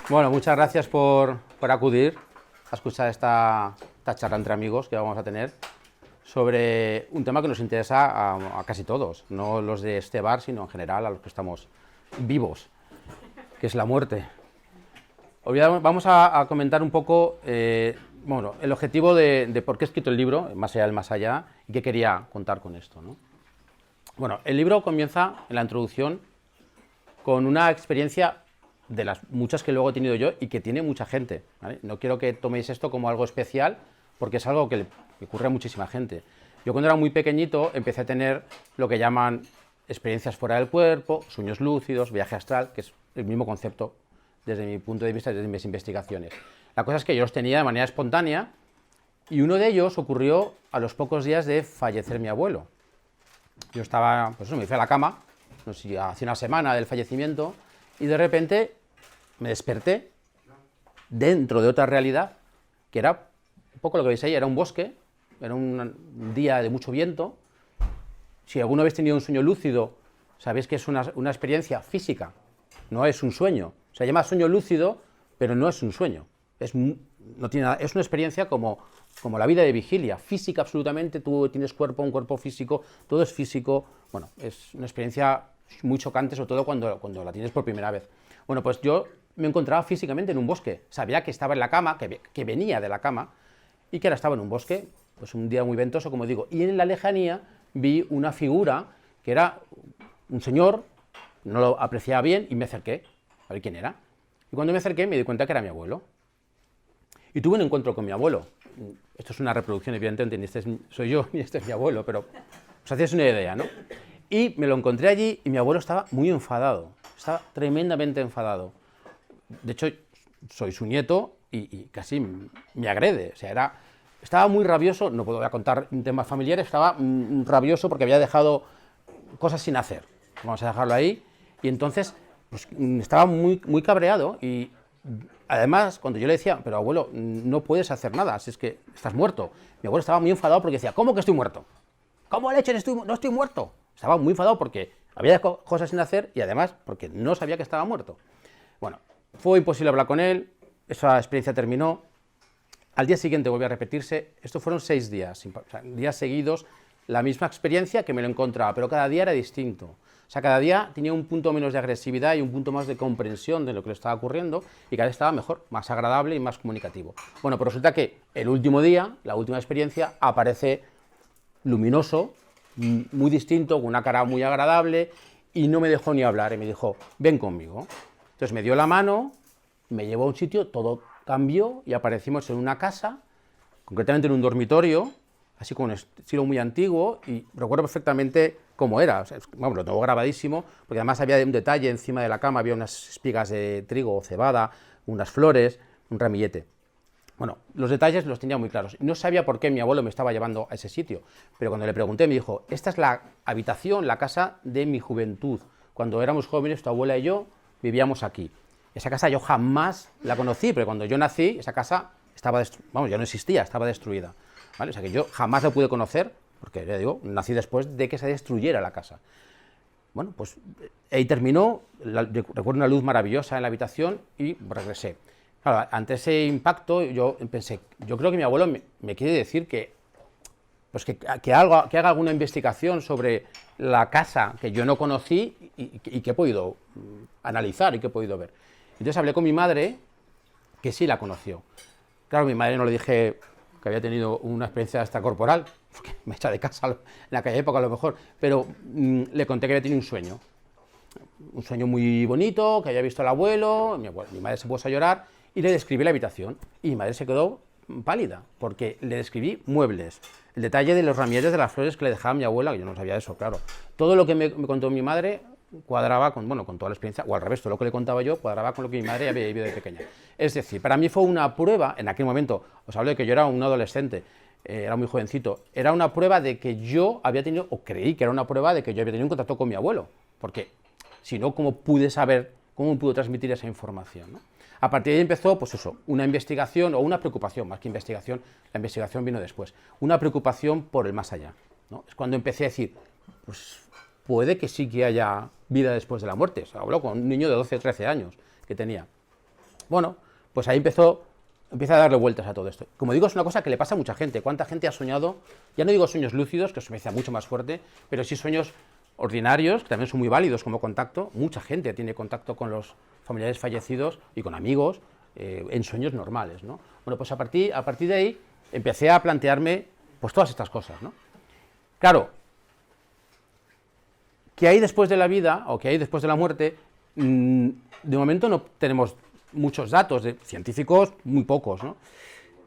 Bueno, muchas gracias por acudir a escuchar esta charla entre amigos que vamos a tener sobre un tema que nos interesa a casi todos, no los de este bar, sino en general a los que estamos vivos, que es la muerte. Hoy vamos a comentar un poco bueno, el objetivo de por qué he escrito el libro, Más allá del más allá, y qué quería contar con esto, ¿no? Bueno, el libro comienza en la introducción con una experiencia de las muchas que luego he tenido yo y que tiene mucha gente, ¿vale? No quiero que toméis esto como algo especial, porque es algo que le ocurre a muchísima gente. Yo cuando era muy pequeñito empecé a tener lo que llaman experiencias fuera del cuerpo, sueños lúcidos, viaje astral, que es el mismo concepto desde mi punto de vista, desde mis investigaciones. La cosa es que yo los tenía de manera espontánea y uno de ellos ocurrió a los pocos días de fallecer mi abuelo. Yo estaba, pues eso, me fui a la cama, no sé, hace una semana del fallecimiento, y de repente me desperté dentro de otra realidad, que era un poco lo que veis ahí, era un bosque, era un día de mucho viento. Si alguno habéis tenido un sueño lúcido, sabéis que es una experiencia física, no es un sueño. Se llama sueño lúcido, pero no es un sueño. No tiene nada, es una experiencia como la vida de vigilia, física absolutamente, tú tienes cuerpo, un cuerpo físico, todo es físico. Bueno, es una experiencia muy chocante, sobre todo cuando la tienes por primera vez. Bueno, pues yo me encontraba físicamente en un bosque, sabía que estaba en la cama, que venía de la cama, y que ahora estaba en un bosque, pues un día muy ventoso, como digo, y en la lejanía vi una figura que era un señor, no lo apreciaba bien, y me acerqué a ver quién era. Y cuando me acerqué me di cuenta que era mi abuelo. Y tuve un encuentro con mi abuelo. Esto es una reproducción, evidentemente, este soy yo y este es mi abuelo, pero os hacéis una idea, ¿no? Y me lo encontré allí y mi abuelo estaba muy enfadado, estaba tremendamente enfadado. De hecho, soy su nieto y casi me agrede. O sea, estaba muy rabioso, no puedo contar temas familiares, estaba rabioso porque había dejado cosas sin hacer. Vamos a dejarlo ahí. Y entonces, pues, estaba muy, muy cabreado y además, cuando yo le decía, pero abuelo, no puedes hacer nada, así es que estás muerto. Mi abuelo estaba muy enfadado porque decía, ¿cómo que estoy muerto? ¿Cómo leches no estoy muerto? Estaba muy enfadado porque había cosas sin hacer y además porque no sabía que estaba muerto. Bueno, fue imposible hablar con él, esa experiencia terminó. Al día siguiente volvió a repetirse, estos fueron 6 días, o sea, días seguidos, la misma experiencia que me lo encontraba, pero cada día era distinto. O sea, cada día tenía un punto menos de agresividad y un punto más de comprensión de lo que le estaba ocurriendo y cada vez estaba mejor, más agradable y más comunicativo. Bueno, pues resulta que el último día, la última experiencia, aparece luminoso, muy distinto, con una cara muy agradable y no me dejó ni hablar y me dijo, ven conmigo. Entonces me dio la mano, me llevó a un sitio, todo cambió y aparecimos en una casa, concretamente en un dormitorio, así con un estilo muy antiguo, y recuerdo perfectamente cómo era. O sea, vamos, lo tengo grabadísimo, porque además había un detalle encima de la cama, había unas espigas de trigo o cebada, unas flores, un ramillete. Bueno, los detalles los tenía muy claros. No sabía por qué mi abuelo me estaba llevando a ese sitio, pero cuando le pregunté me dijo, esta es la habitación, la casa de mi juventud. Cuando éramos jóvenes, tu abuela y yo vivíamos aquí. Esa casa yo jamás la conocí, pero cuando yo nací, esa casa estaba, vamos, ya no existía, estaba destruida. ¿Vale? O sea que yo jamás la pude conocer, porque ya digo, nací después de que se destruyera la casa. Bueno, pues ahí terminó, recuerdo una luz maravillosa en la habitación y regresé. Claro, ante ese impacto yo pensé, yo creo que mi abuelo me quiere decir que, pues que haga alguna investigación sobre la casa que yo no conocí y que he podido analizar y que he podido ver. Entonces hablé con mi madre, que sí la conoció. Claro, a mi madre no le dije que había tenido una experiencia extracorporal, porque me echa de casa en aquella época a lo mejor, pero le conté que había tenido un sueño muy bonito, que había visto al abuelo, mi madre se puso a llorar y le describí la habitación y mi madre se quedó pálida, porque le describí muebles, el detalle de los ramilletes de las flores que le dejaba mi abuela, que yo no sabía eso, claro. Todo lo que me contó mi madre cuadraba con toda la experiencia, o al revés, todo lo que le contaba yo cuadraba con lo que mi madre había vivido de pequeña. Es decir, para mí fue una prueba, en aquel momento, os hablo de que yo era un adolescente, era muy jovencito, era una prueba de que yo había tenido, o creí que era una prueba de que yo había tenido un contacto con mi abuelo, porque si no, ¿cómo pude saber, cómo pude transmitir esa información, ¿no? A partir de ahí empezó, pues eso, una investigación o una preocupación, más que investigación, la investigación vino después, una preocupación por el más allá, ¿no? Es cuando empecé a decir, pues puede que sí que haya vida después de la muerte. O sea, hablo con un niño de 12 o 13 años que tenía. Bueno, pues ahí empieza a darle vueltas a todo esto. Como digo, es una cosa que le pasa a mucha gente. ¿Cuánta gente ha soñado? Ya no digo sueños lúcidos, que eso me hace mucho más fuerte, pero sí sueños ordinarios, que también son muy válidos como contacto. Mucha gente tiene contacto con los familiares fallecidos y con amigos en sueños normales, ¿no? Bueno, pues a partir de ahí empecé a plantearme pues todas estas cosas, ¿no? Claro, ¿qué hay después de la vida o qué hay después de la muerte? De momento no tenemos muchos datos científicos, muy pocos, ¿no?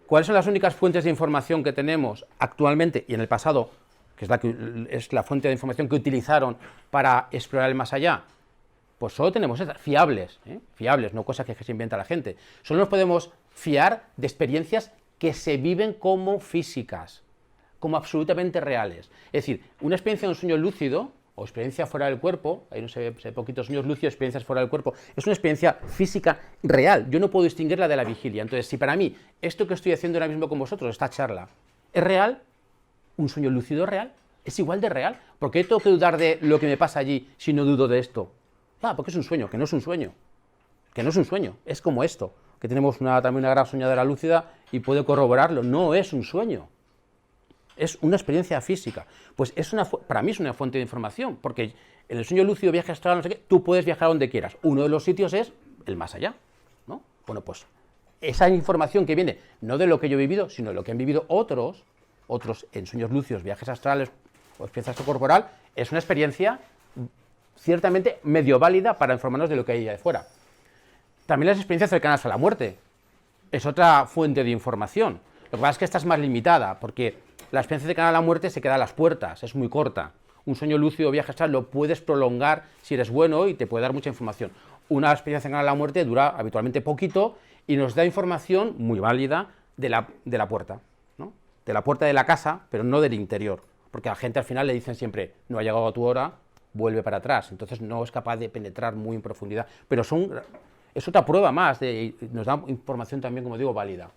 ¿Cuáles son las únicas fuentes de información que tenemos actualmente y en el pasado, que es la fuente de información que utilizaron para explorar el más allá? Pues solo tenemos esas, fiables, fiables, no cosas que se inventa la gente. Solo nos podemos fiar de experiencias que se viven como físicas, como absolutamente reales. Es decir, una experiencia de un sueño lúcido o experiencia fuera del cuerpo, hay no sé, poquitos sueños lúcidos, experiencias fuera del cuerpo, es una experiencia física real. Yo no puedo distinguirla de la vigilia. Entonces, si para mí esto que estoy haciendo ahora mismo con vosotros, esta charla, es real, un sueño lúcido es real, es igual de real. ¿Por qué tengo que dudar de lo que me pasa allí si no dudo de esto? Ah, porque es un sueño, que no es un sueño. Que no es un sueño, es como esto, que tenemos también una gran soñadora lúcida y puede corroborarlo. No es un sueño. Es una experiencia física. Pues para mí es una fuente de información, porque en el sueño lúcido, viaje astral, no sé qué, tú puedes viajar donde quieras. Uno de los sitios es el más allá, ¿no? Bueno, pues esa información que viene, no de lo que yo he vivido, sino de lo que han vivido otros en sueños lúcidos, viajes astrales o experiencia corporal, es una experiencia ciertamente medio válida para informarnos de lo que hay allá de fuera. También las experiencias cercanas a la muerte es otra fuente de información. Lo que pasa es que esta es más limitada, porque la experiencia cercana a la muerte se queda a las puertas, es muy corta. Un sueño lúcido o viaje astral lo puedes prolongar si eres bueno y te puede dar mucha información. Una experiencia cercana a la muerte dura habitualmente poquito y nos da información muy válida de la puerta, ¿no? De la puerta de la casa, pero no del interior. Porque a la gente al final le dicen siempre, no ha llegado a tu hora, vuelve para atrás. Entonces no es capaz de penetrar muy en profundidad. Pero es otra prueba más, nos da información también, como digo, válida.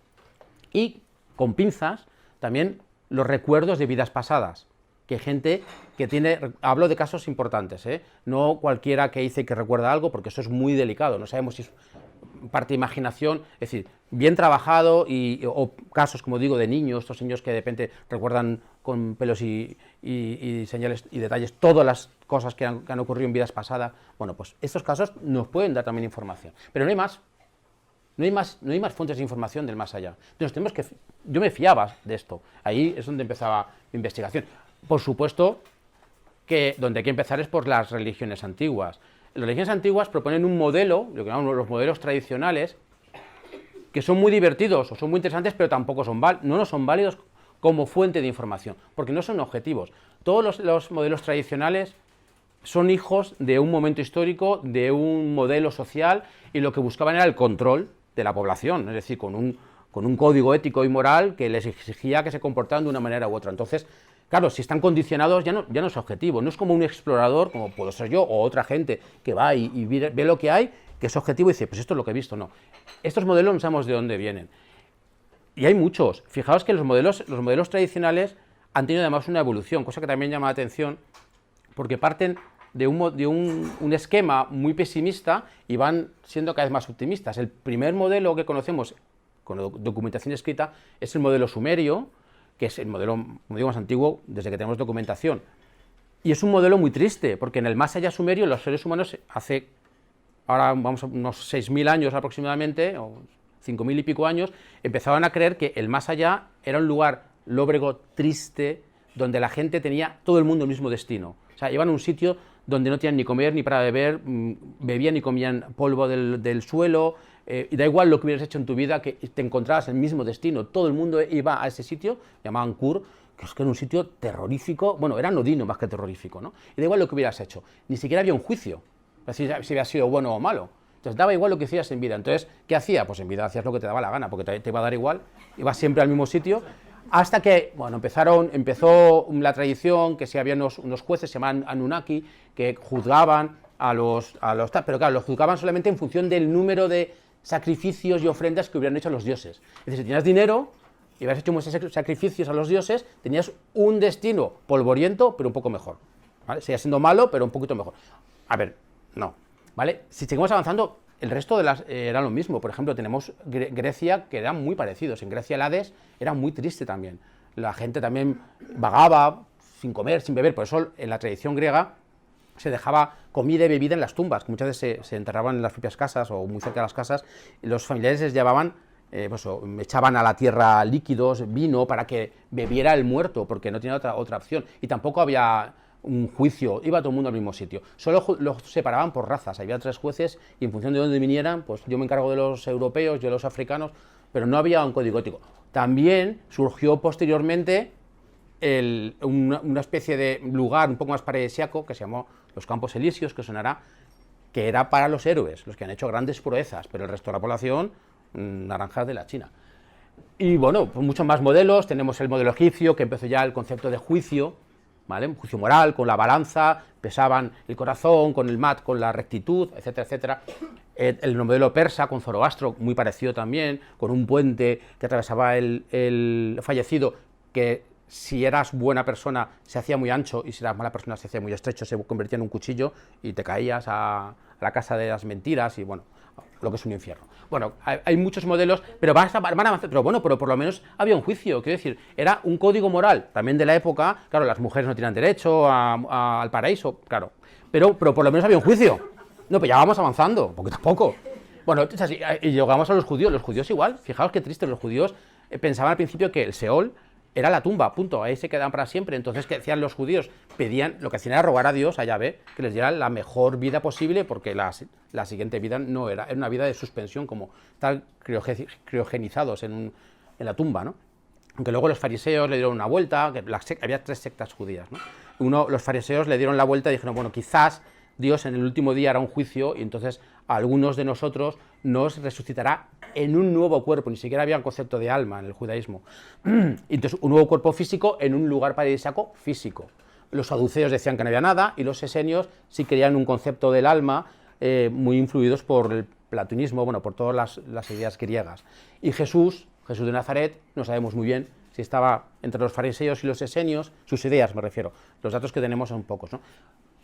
Y con pinzas también los recuerdos de vidas pasadas, que gente que hablo de casos importantes, no cualquiera que dice que recuerda algo, porque eso es muy delicado, no sabemos si es parte de imaginación, es decir, bien trabajado, o casos, como digo, de niños, estos niños que de repente recuerdan con pelos y señales y detalles todas las cosas que han ocurrido en vidas pasadas. Bueno, pues estos casos nos pueden dar también información, pero no hay más. No hay más fuentes de información del más allá. Entonces yo me fiaba de esto. Ahí es donde empezaba mi investigación. Por supuesto que donde hay que empezar es por las religiones antiguas. Las religiones antiguas proponen un modelo, lo que llamamos los modelos tradicionales, que son muy divertidos o son muy interesantes, pero tampoco no son válidos como fuente de información, porque no son objetivos. Todos los modelos tradicionales son hijos de un momento histórico, de un modelo social, y lo que buscaban era el control de la población, es decir, con un código ético y moral que les exigía que se comportaran de una manera u otra. Entonces, claro, si están condicionados ya no es objetivo, no es como un explorador, como puedo ser yo, o otra gente que va y ve lo que hay, que es objetivo y dice, pues esto es lo que he visto. No, estos modelos no sabemos de dónde vienen. Y hay muchos. Fijaos que los modelos tradicionales han tenido además una evolución, cosa que también llama la atención, porque parten de un esquema muy pesimista y van siendo cada vez más optimistas. El primer modelo que conocemos con documentación escrita es el modelo sumerio, que es el modelo, como digo, más antiguo desde que tenemos documentación. Y es un modelo muy triste, porque en el más allá sumerio los seres humanos ahora vamos a unos 6.000 años aproximadamente, o 5.000 y pico años, empezaban a creer que el más allá era un lugar lóbrego, triste, donde la gente tenía todo el mundo el mismo destino. O sea, iban a un sitio donde no tenían ni comer ni para beber, bebían y comían polvo del suelo, y da igual lo que hubieras hecho en tu vida, que te encontrabas el mismo destino. Todo el mundo iba a ese sitio, llamaban Kur, que era un sitio terrorífico, bueno, era anodino más que terrorífico, ¿no? Y da igual lo que hubieras hecho, ni siquiera había un juicio, si había sido bueno o malo. Entonces daba igual lo que hacías en vida. Entonces, ¿qué hacía? Pues en vida hacías lo que te daba la gana, porque te iba a dar igual, ibas siempre al mismo sitio, hasta que, bueno, empezó la tradición, que si había unos jueces, se llamaban Anunnaki, que juzgaban pero claro, los juzgaban solamente en función del número de sacrificios y ofrendas que hubieran hecho a los dioses. Es decir, si tenías dinero y habías hecho muchos sacrificios a los dioses, tenías un destino polvoriento, pero un poco mejor, ¿vale? Seguía siendo malo, pero un poquito mejor. A ver, no, ¿vale? Si seguimos avanzando, el resto de las era lo mismo. Por ejemplo, tenemos Grecia, que eran muy parecidos. En Grecia el Hades era muy triste también. La gente también vagaba sin comer, sin beber. Por eso en la tradición griega se dejaba comida y bebida en las tumbas, que muchas veces se enterraban en las propias casas o muy cerca de las casas, y los familiares les llevaban, echaban a la tierra líquidos, vino, para que bebiera el muerto, porque no tenía otra opción. Y tampoco había un juicio, iba todo el mundo al mismo sitio. Solo los separaban por razas, había 3 jueces y en función de dónde vinieran, pues yo me encargo de los europeos, yo de los africanos, pero no había un código ético. También surgió posteriormente una especie de lugar un poco más paradisíaco que se llamó los Campos Elíseos, que sonará, que era para los héroes, los que han hecho grandes proezas, pero el resto de la población, naranjas de la China. Y bueno, pues muchos más modelos, tenemos el modelo egipcio, que empezó ya el concepto de juicio, ¿vale? Un juicio moral, con la balanza, pesaban el corazón, con el mat, con la rectitud, etcétera, etcétera. El modelo persa, con Zoroastro, muy parecido también, con un puente que atravesaba el fallecido, que si eras buena persona se hacía muy ancho y si eras mala persona se hacía muy estrecho, se convertía en un cuchillo y te caías a la casa de las mentiras y bueno, lo que es un infierno. Bueno, hay muchos modelos, pero van a avanzar, pero bueno, pero por lo menos había un juicio, quiero decir, era un código moral, también de la época, claro, las mujeres no tenían derecho al paraíso, claro, pero por lo menos había un juicio. No, pues ya vamos avanzando, poquito a poco. Bueno, es así, y llegamos a los judíos igual, fijaos qué triste, los judíos pensaban al principio que el Seol era la tumba, punto, ahí se quedaban para siempre. Entonces, ¿qué hacían los judíos? Pedían, lo que hacían era rogar a Dios, a Yahvé, que les diera la mejor vida posible, porque la siguiente vida no era una vida de suspensión, como estar criogenizados en la tumba, ¿no? Aunque luego los fariseos le dieron una vuelta, que había 3 sectas judías, ¿no? Los fariseos le dieron la vuelta y dijeron, bueno, quizás Dios en el último día hará un juicio y entonces a algunos de nosotros nos resucitará en un nuevo cuerpo, ni siquiera había un concepto de alma en el judaísmo. Entonces, un nuevo cuerpo físico en un lugar paradisíaco físico. Los saduceos decían que no había nada y los esenios sí creían un concepto del alma muy influidos por el platonismo, bueno, por todas las ideas griegas. Y Jesús de Nazaret, no sabemos muy bien si estaba entre los fariseos y los esenios, sus ideas me refiero, los datos que tenemos son pocos, ¿no?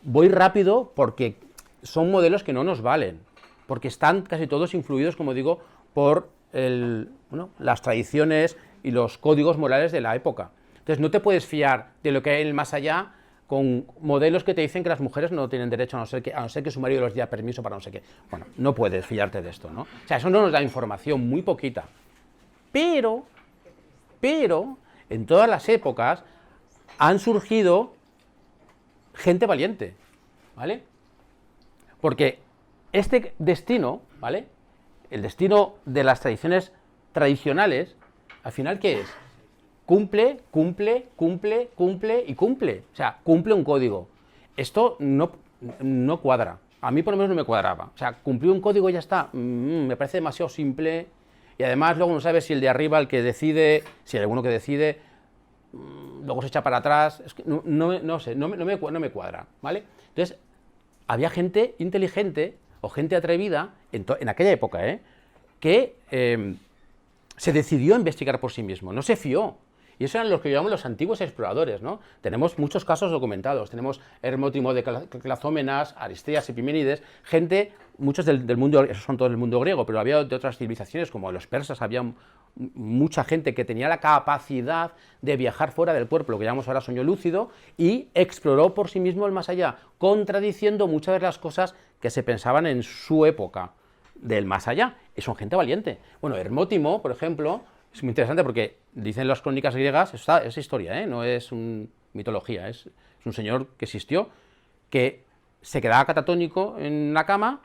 Voy rápido porque son modelos que no nos valen, porque están casi todos influidos, como digo, por las tradiciones y los códigos morales de la época. Entonces no te puedes fiar de lo que hay en el más allá con modelos que te dicen que las mujeres no tienen derecho a no ser que su marido les dé permiso para no sé qué. Bueno, no puedes fiarte de esto, ¿no? O sea, eso no nos da información, muy poquita. Pero, en todas las épocas han surgido gente valiente, ¿vale? Porque este destino, ¿vale? El destino de las tradiciones tradicionales, al final, ¿qué es? Cumple y cumple. O sea, cumple un código. Esto no cuadra. A mí por lo menos no me cuadraba. O sea, cumplió un código y ya está. Me parece demasiado simple. Y además luego no sabes si el de arriba, el que decide, si hay alguno que decide, luego se echa para atrás. Es que no sé, no me cuadra, ¿vale? Entonces, había gente inteligente o gente atrevida en aquella época, que se decidió a investigar por sí mismo, no se fió. Y eso eran los que llamamos los antiguos exploradores, ¿no? Tenemos muchos casos documentados, tenemos Hermótimo de Clazómenas, Aristeas, Epimenides, gente, muchos del mundo, esos son todos del mundo griego, pero había de otras civilizaciones, como los persas, había mucha gente que tenía la capacidad de viajar fuera del cuerpo, lo que llamamos ahora sueño lúcido, y exploró por sí mismo el más allá, contradiciendo muchas de las cosas que se pensaban en su época del más allá. Y son gente valiente. Bueno, Hermótimo, por ejemplo, es muy interesante porque dicen las crónicas griegas, es historia, no es mitología, es un señor que existió, que se quedaba catatónico en la cama,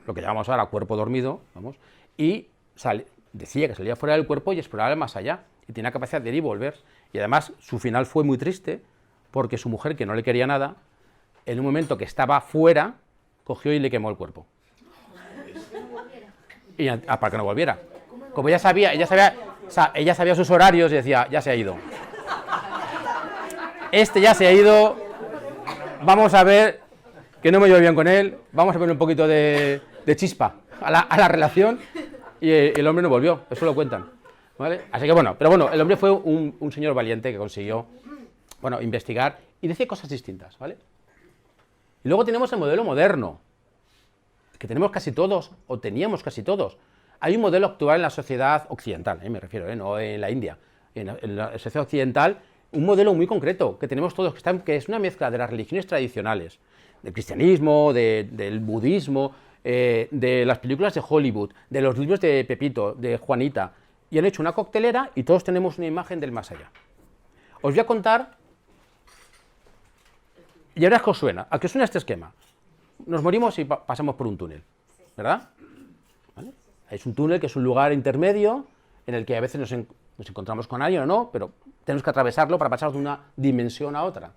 lo que llamamos ahora cuerpo dormido, vamos, y decía que salía fuera del cuerpo y exploraba el más allá, y tenía capacidad de ir y volver. Y además su final fue muy triste, porque su mujer, que no le quería nada, en un momento que estaba fuera, cogió y le quemó el cuerpo. Y para que no volviera. Como ella sabía sus horarios y decía, ya se ha ido. Este ya se ha ido, vamos a ver que no me llevo bien con él, vamos a poner un poquito de chispa a la relación, y el hombre no volvió, eso lo cuentan, ¿vale? Así que bueno, pero bueno, el hombre fue un señor valiente que consiguió, bueno, investigar y decir cosas distintas, ¿vale? Y luego tenemos el modelo moderno, que tenemos casi todos, o teníamos casi todos. Hay un modelo actual en la sociedad occidental, me refiero, no en la India, en la sociedad occidental, un modelo muy concreto que tenemos todos, que es una mezcla de las religiones tradicionales, del cristianismo, del budismo, de las películas de Hollywood, de los libros de Pepito, de Juanita, y han hecho una coctelera y todos tenemos una imagen del más allá. Os voy a contar, y ahora es que os suena, ¿a qué os suena este esquema? Nos morimos y pasamos por un túnel, ¿verdad? ¿Vale? Es un túnel que es un lugar intermedio en el que a veces nos encontramos con alguien o no, pero tenemos que atravesarlo para pasar de una dimensión a otra.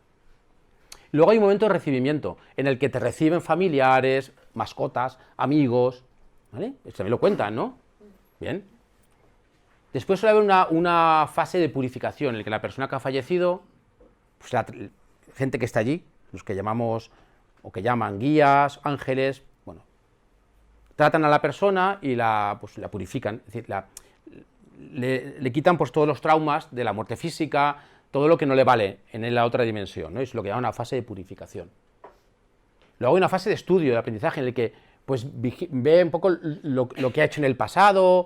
Luego hay un momento de recibimiento en el que te reciben familiares, mascotas, amigos, ¿vale? Esto también lo cuentan, ¿no? Bien. Después suele haber una fase de purificación en la que la persona que ha fallecido, pues la gente que está allí, los que llamamos o que llaman guías, ángeles, bueno, tratan a la persona y la purifican, es decir, le quitan pues todos los traumas de la muerte física, todo lo que no le vale en la otra dimensión, ¿no? Es lo que llaman una fase de purificación. Luego hay una fase de estudio, de aprendizaje, en el que pues ve un poco lo que ha hecho en el pasado,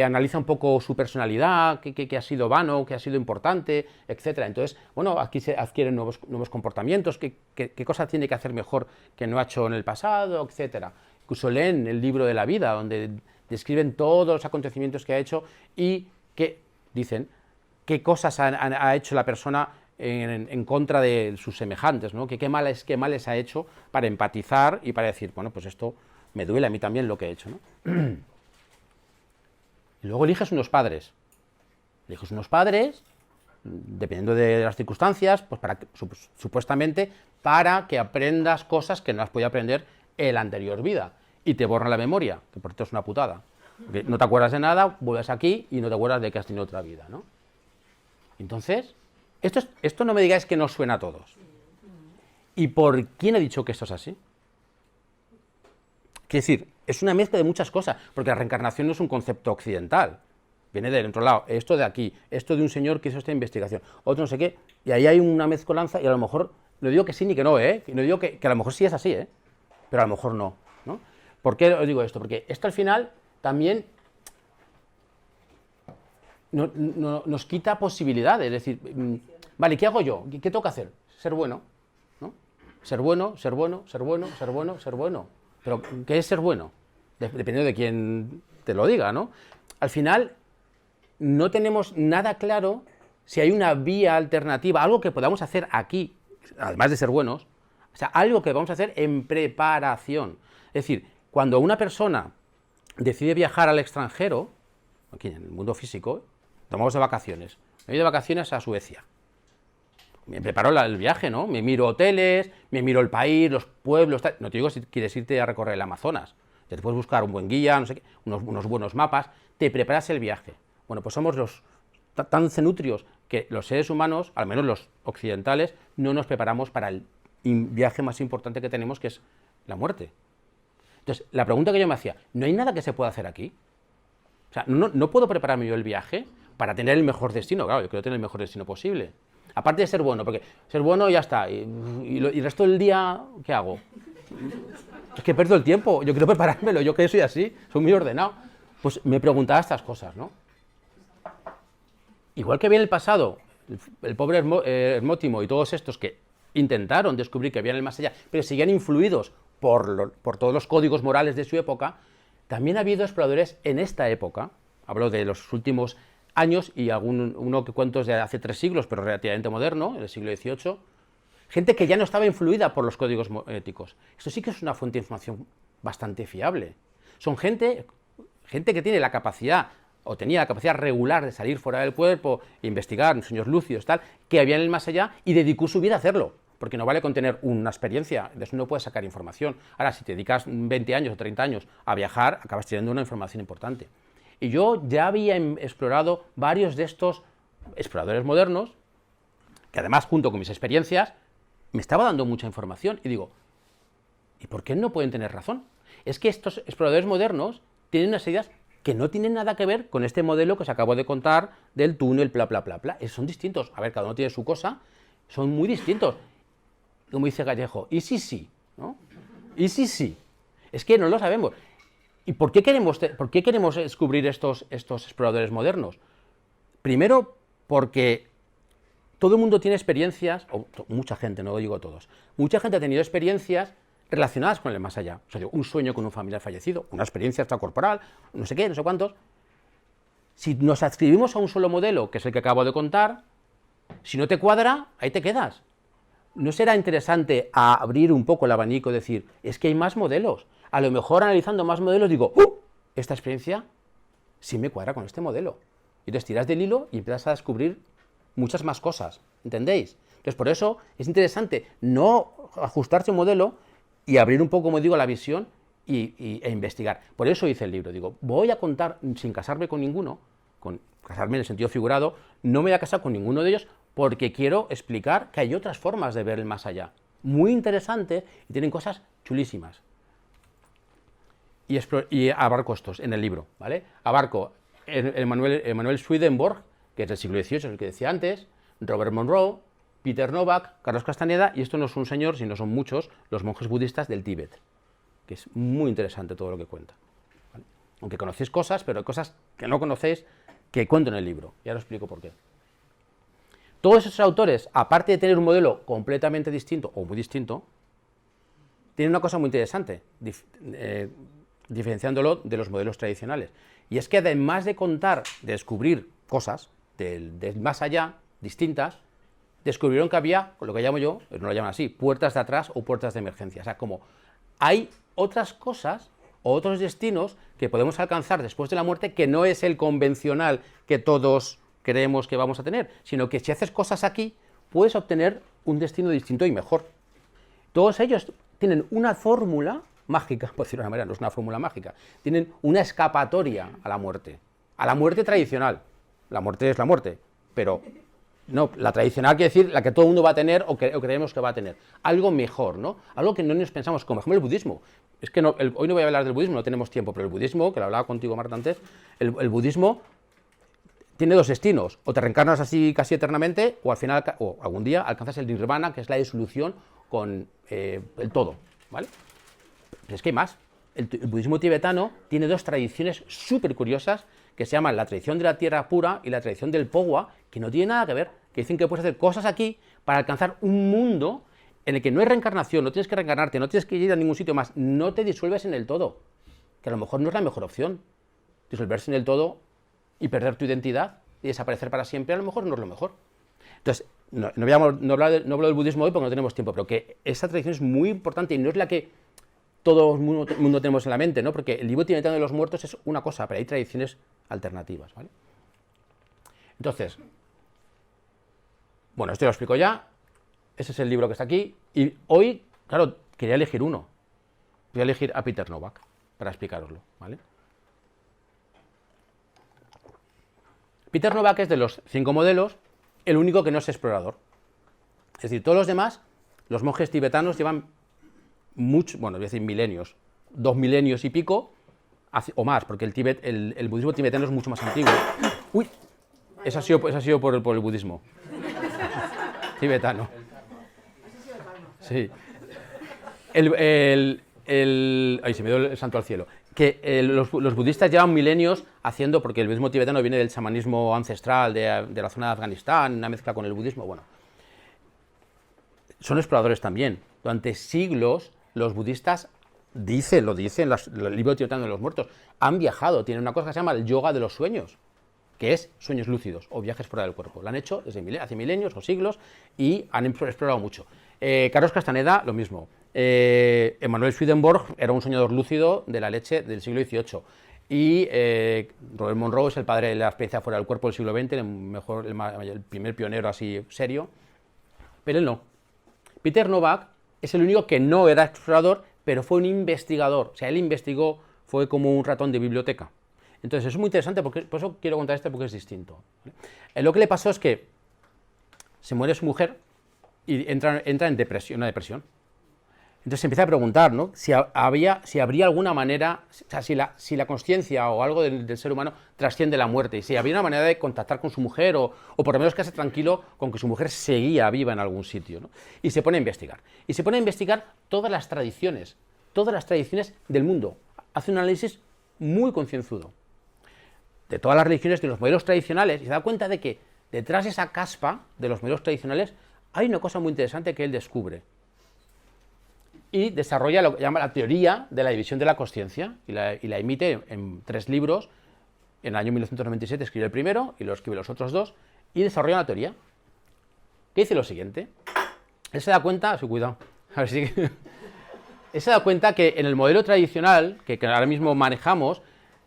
analiza un poco su personalidad, qué ha sido vano, qué ha sido importante, etc. Entonces, bueno, aquí se adquieren nuevos comportamientos, qué cosas tiene que hacer mejor que no ha hecho en el pasado, etc. Incluso leen el libro de la vida, donde describen todos los acontecimientos que ha hecho y que dicen qué cosas ha hecho la persona en contra de sus semejantes, ¿no? Qué males ha hecho para empatizar y para decir, bueno, pues esto me duele a mí también lo que he hecho, ¿no? Y luego eliges unos padres. Eliges unos padres, dependiendo de las circunstancias, pues supuestamente para que aprendas cosas que no has podido aprender en la anterior vida. Y te borran la memoria, que por esto es una putada. Porque no te acuerdas de nada, vuelves aquí y no te acuerdas de que has tenido otra vida, ¿no? Entonces, esto no me digáis que no suena a todos. ¿Y por quién he dicho que esto es así? Quiere decir, es una mezcla de muchas cosas, porque la reencarnación no es un concepto occidental. Viene del otro lado, esto de aquí, esto de un señor que hizo esta investigación, otro no sé qué, y ahí hay una mezcolanza, y a lo mejor, no digo que sí ni que no, no digo que a lo mejor sí es así, pero a lo mejor no, ¿no? ¿Por qué os digo esto? Porque esto al final también nos quita posibilidades, es decir, vale, ¿qué hago yo? ¿Qué tengo que hacer? Ser bueno, ¿no? Ser bueno, ser bueno, ser bueno, ser bueno, ser bueno. Pero, ¿qué es ser bueno? Dependiendo de quién te lo diga, ¿no? Al final, no tenemos nada claro si hay una vía alternativa, algo que podamos hacer aquí, además de ser buenos, o sea, algo que vamos a hacer en preparación. Es decir, cuando una persona decide viajar al extranjero, aquí en el mundo físico, tomamos de vacaciones. Me voy de vacaciones a Suecia. Me preparo el viaje, ¿no? Me miro hoteles, me miro el país, los pueblos, tal. No te digo si quieres irte a recorrer el Amazonas. Ya te puedes buscar un buen guía, no sé qué, unos buenos mapas, te preparas el viaje. Bueno, pues somos los tan cenutrios que los seres humanos, al menos los occidentales, no nos preparamos para el viaje más importante que tenemos, que es la muerte. Entonces, la pregunta que yo me hacía, ¿no hay nada que se pueda hacer aquí? O sea, ¿no puedo prepararme yo el viaje para tener el mejor destino? Claro, yo quiero tener el mejor destino posible. Aparte de ser bueno, porque ser bueno ya está. ¿Y el resto del día qué hago? Es que pierdo el tiempo. Yo quiero preparármelo. Yo que soy así, soy muy ordenado. Pues me preguntaba estas cosas, ¿no? Igual que había en el pasado, el pobre Hermótimo y todos estos que intentaron descubrir que había en el más allá, pero seguían influidos por todos los códigos morales de su época, también ha habido exploradores en esta época, hablo de los últimos años y uno que cuento es de hace 3 siglos, pero relativamente moderno, en el siglo XVIII, gente que ya no estaba influida por los códigos éticos. Esto sí que es una fuente de información bastante fiable. Son gente que tiene la capacidad, o tenía la capacidad regular de salir fuera del cuerpo, investigar, sueños lúcidos, tal, que había en el más allá y dedicó su vida a hahacerlo. Porque no vale con tener una experiencia, de eso no puedes sacar información. Ahora, si te dedicas 20 años o 30 años a viajar, acabas teniendo una información importante. Y yo ya había explorado varios de estos exploradores modernos, que además, junto con mis experiencias, me estaba dando mucha información. Y digo, ¿y por qué no pueden tener razón? Es que estos exploradores modernos tienen unas ideas que no tienen nada que ver con este modelo que os acabo de contar del túnel, bla, bla, bla, bla. Son distintos. A ver, cada uno tiene su cosa, son muy distintos. Como dice Gallejo, ¿y sí, sí? ¿No? ¿Y sí, sí? Es que no lo sabemos. ¿Y por qué queremos descubrir estos exploradores modernos? Primero, porque todo el mundo tiene experiencias, o mucha gente, no lo digo todos, mucha gente ha tenido experiencias relacionadas con el más allá. O sea, un sueño con un familiar fallecido, una experiencia extracorporal, no sé qué, no sé cuántos. Si nos adscribimos a un solo modelo, que es el que acabo de contar, si no te cuadra, ahí te quedas. ¿No será interesante abrir un poco el abanico y decir, es que hay más modelos? A lo mejor analizando más modelos digo, esta experiencia sí me cuadra con este modelo. Y entonces tiras del hilo y empiezas a descubrir muchas más cosas, ¿entendéis? Entonces por eso es interesante no ajustarse a un modelo y abrir un poco, como digo, la visión e investigar. Por eso hice el libro, digo, voy a contar sin casarme con ninguno, con casarme en el sentido figurado, no me voy a casar con ninguno de ellos porque quiero explicar que hay otras formas de ver el más allá, muy interesantes y tienen cosas chulísimas. Y abarco estos en el libro, ¿vale? Abarco Emanuel Swedenborg, que es del siglo XVIII, es el que decía antes, Robert Monroe, Peter Novak, Carlos Castaneda, y esto no es un señor, sino son muchos, los monjes budistas del Tíbet, que es muy interesante todo lo que cuenta, ¿vale? Aunque conocéis cosas, pero hay cosas que no conocéis que cuento en el libro, y ahora os explico por qué. Todos esos autores, aparte de tener un modelo completamente distinto, o muy distinto, tienen una cosa muy interesante, diferenciándolo de los modelos tradicionales. Y es que además de contar, de descubrir cosas del más allá, distintas, descubrieron que había, lo que llamo yo, no lo llaman así, puertas de atrás o puertas de emergencia. O sea, como hay otras cosas o otros destinos que podemos alcanzar después de la muerte que no es el convencional que todos creemos que vamos a tener, sino que si haces cosas aquí, puedes obtener un destino distinto y mejor. Todos ellos tienen una fórmula mágica, por decirlo de una manera, no es una fórmula mágica, tienen una escapatoria a la muerte tradicional. La muerte es la muerte, pero no, la tradicional quiere decir la que todo el mundo va a tener o creemos que va a tener. Algo mejor, ¿no? Algo que no nos pensamos, como por ejemplo el budismo. Es que hoy no voy a hablar del budismo, no tenemos tiempo, pero el budismo, que lo hablaba contigo, Marta, antes, el budismo tiene dos destinos, o te reencarnas así casi eternamente, o al final, o algún día alcanzas el nirvana, que es la disolución con el todo, ¿vale? Pero es que hay más. El budismo tibetano tiene dos tradiciones súper curiosas que se llaman la tradición de la tierra pura y la tradición del Pogwa, que no tiene nada que ver, que dicen que puedes hacer cosas aquí para alcanzar un mundo en el que no hay reencarnación, no tienes que reencarnarte, no tienes que ir a ningún sitio más, no te disuelves en el todo, que a lo mejor no es la mejor opción. Disolverse en el todo y perder tu identidad y desaparecer para siempre a lo mejor no es lo mejor. Entonces, no hablo del budismo hoy porque no tenemos tiempo, pero que esa tradición es muy importante y no es la que todo el mundo tenemos en la mente, ¿no? Porque el libro tibetano de los muertos es una cosa, pero hay tradiciones alternativas, ¿vale? Entonces, bueno, esto lo explico ya. Ese es el libro que está aquí. Y hoy, claro, quería elegir uno. Voy a elegir a Peter Novak para explicaroslo, ¿vale? Peter Novak es de los 5 modelos el único que no es explorador. Es decir, todos los demás, los monjes tibetanos llevan mucho, bueno, voy a decir milenios, 2 milenios y pico, o más, porque el budismo tibetano es mucho más antiguo. Uy, eso ha sido por el budismo tibetano. Sí. Ay, se me dio el santo al cielo. Que los budistas llevan milenios haciendo, porque el budismo tibetano viene del chamanismo ancestral de la zona de Afganistán, una mezcla con el budismo, bueno. Son exploradores también. Durante siglos, los budistas, lo dicen el libro tibetano de los muertos, han viajado, tienen una cosa que se llama el yoga de los sueños, que es sueños lúcidos o viajes fuera del cuerpo. Lo han hecho desde hace milenios o siglos y han explorado mucho. Carlos Castaneda, lo mismo. Emanuel Swedenborg era un soñador lúcido de la leche del siglo XVIII. Y Robert Monroe es el padre de la experiencia fuera del cuerpo del siglo XX, el primer pionero así serio. Pero él no. Peter Novak es el único que no era explorador, pero fue un investigador. O sea, él investigó, fue como un ratón de biblioteca. Entonces, es muy interesante, por eso quiero contar porque es distinto. Lo que le pasó es que se muere su mujer y entra en una depresión. Entonces se empieza a preguntar, ¿no? si habría alguna manera, o sea, si la consciencia o algo del ser humano trasciende la muerte, y si habría una manera de contactar con su mujer o por lo menos quedarse tranquilo con que su mujer seguía viva en algún sitio, ¿no? Y se pone a investigar. Y se pone a investigar todas las tradiciones todas las tradiciones del mundo. Hace un análisis muy concienzudo de todas las religiones, de los modelos tradicionales, y se da cuenta de que detrás de esa caspa de los modelos tradicionales hay una cosa muy interesante que él descubre. Y desarrolla lo que llama la teoría de la división de la consciencia, y la emite en 3 libros. En el año 1997 escribe el primero, y lo escribe los otros 2, y desarrolla una teoría que dice lo siguiente. Él se da cuenta, cuidado, a ver si... Él se da cuenta que en el modelo tradicional, que ahora mismo manejamos,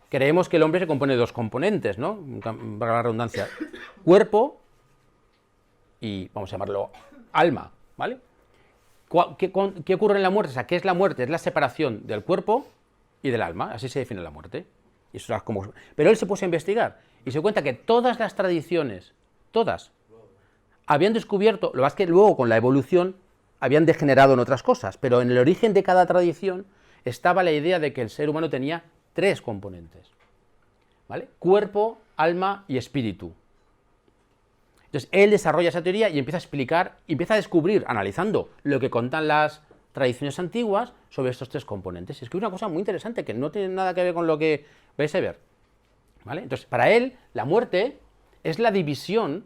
creemos que el hombre se compone de 2 componentes, ¿no? Para la redundancia, cuerpo y, vamos a llamarlo, alma, ¿vale? ¿Qué ocurre en la muerte? O sea, ¿qué es la muerte? Es la separación del cuerpo y del alma, así se define la muerte. Y eso es como... Pero él se puso a investigar y se dio cuenta que todas las tradiciones, todas, habían descubierto, lo que pasa es que luego con la evolución habían degenerado en otras cosas, pero en el origen de cada tradición estaba la idea de que el ser humano tenía 3 componentes, ¿vale? Cuerpo, alma y espíritu. Entonces él desarrolla esa teoría y empieza a explicar, empieza a descubrir, analizando lo que contan las tradiciones antiguas sobre estos 3 componentes. Y es que es una cosa muy interesante que no tiene nada que ver con lo que vais a ver, ¿vale? Entonces, para él, la muerte es la división.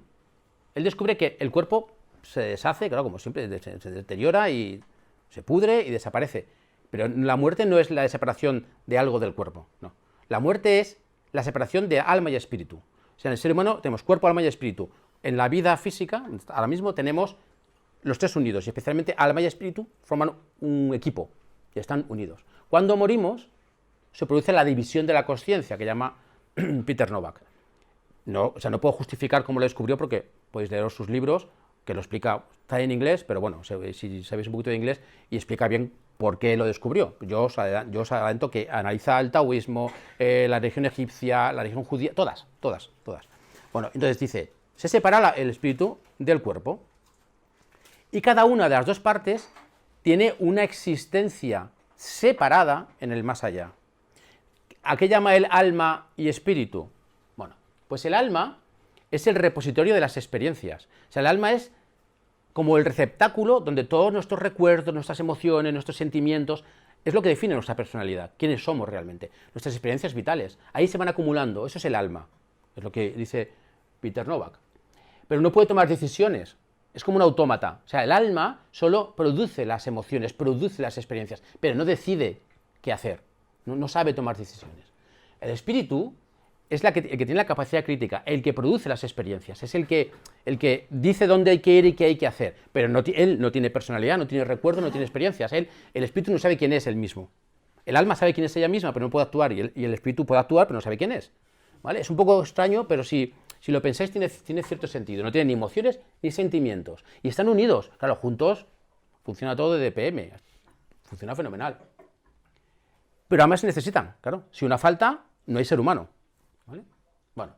Él descubre que el cuerpo se deshace, claro, como siempre, se deteriora y se pudre y desaparece. Pero la muerte no es la separación de algo del cuerpo, no. La muerte es la separación de alma y espíritu. O sea, en el ser humano tenemos cuerpo, alma y espíritu. En la vida física, ahora mismo tenemos los 3 unidos, y especialmente alma y espíritu forman un equipo, y están unidos. Cuando morimos, se produce la división de la consciencia, que llama Peter Novak. No, o sea, no puedo justificar cómo lo descubrió, porque podéis leer sus libros, que lo explica, está en inglés, pero bueno, si sabéis un poquito de inglés, y explica bien por qué lo descubrió. Yo os adelanto que analiza el taoísmo, la religión egipcia, la religión judía, todas. Bueno, entonces dice, se separa el espíritu del cuerpo, y cada una de las 2 partes tiene una existencia separada en el más allá. ¿A qué llama él alma y espíritu? Bueno, pues el alma es el repositorio de las experiencias. O sea, el alma es como el receptáculo donde todos nuestros recuerdos, nuestras emociones, nuestros sentimientos, es lo que define nuestra personalidad, quiénes somos realmente, nuestras experiencias vitales. Ahí se van acumulando, eso es el alma, es lo que dice Peter Novak. Pero no puede tomar decisiones, es como un autómata. O sea, el alma solo produce las emociones, produce las experiencias, pero no decide qué hacer, no sabe tomar decisiones. El espíritu es el que tiene la capacidad crítica, el que produce las experiencias, es el que dice dónde hay que ir y qué hay que hacer, pero él no tiene personalidad, no tiene recuerdo, no tiene experiencias, el espíritu no sabe quién es él mismo. El alma sabe quién es ella misma, pero no puede actuar, y el espíritu puede actuar, pero no sabe quién es, ¿vale? Es un poco extraño, pero si lo pensáis tiene cierto sentido, no tiene ni emociones ni sentimientos, y están unidos, claro, juntos funciona todo de DPM, funciona fenomenal. Pero además se necesitan, claro, si una falta, no hay ser humano. ¿Vale? Bueno,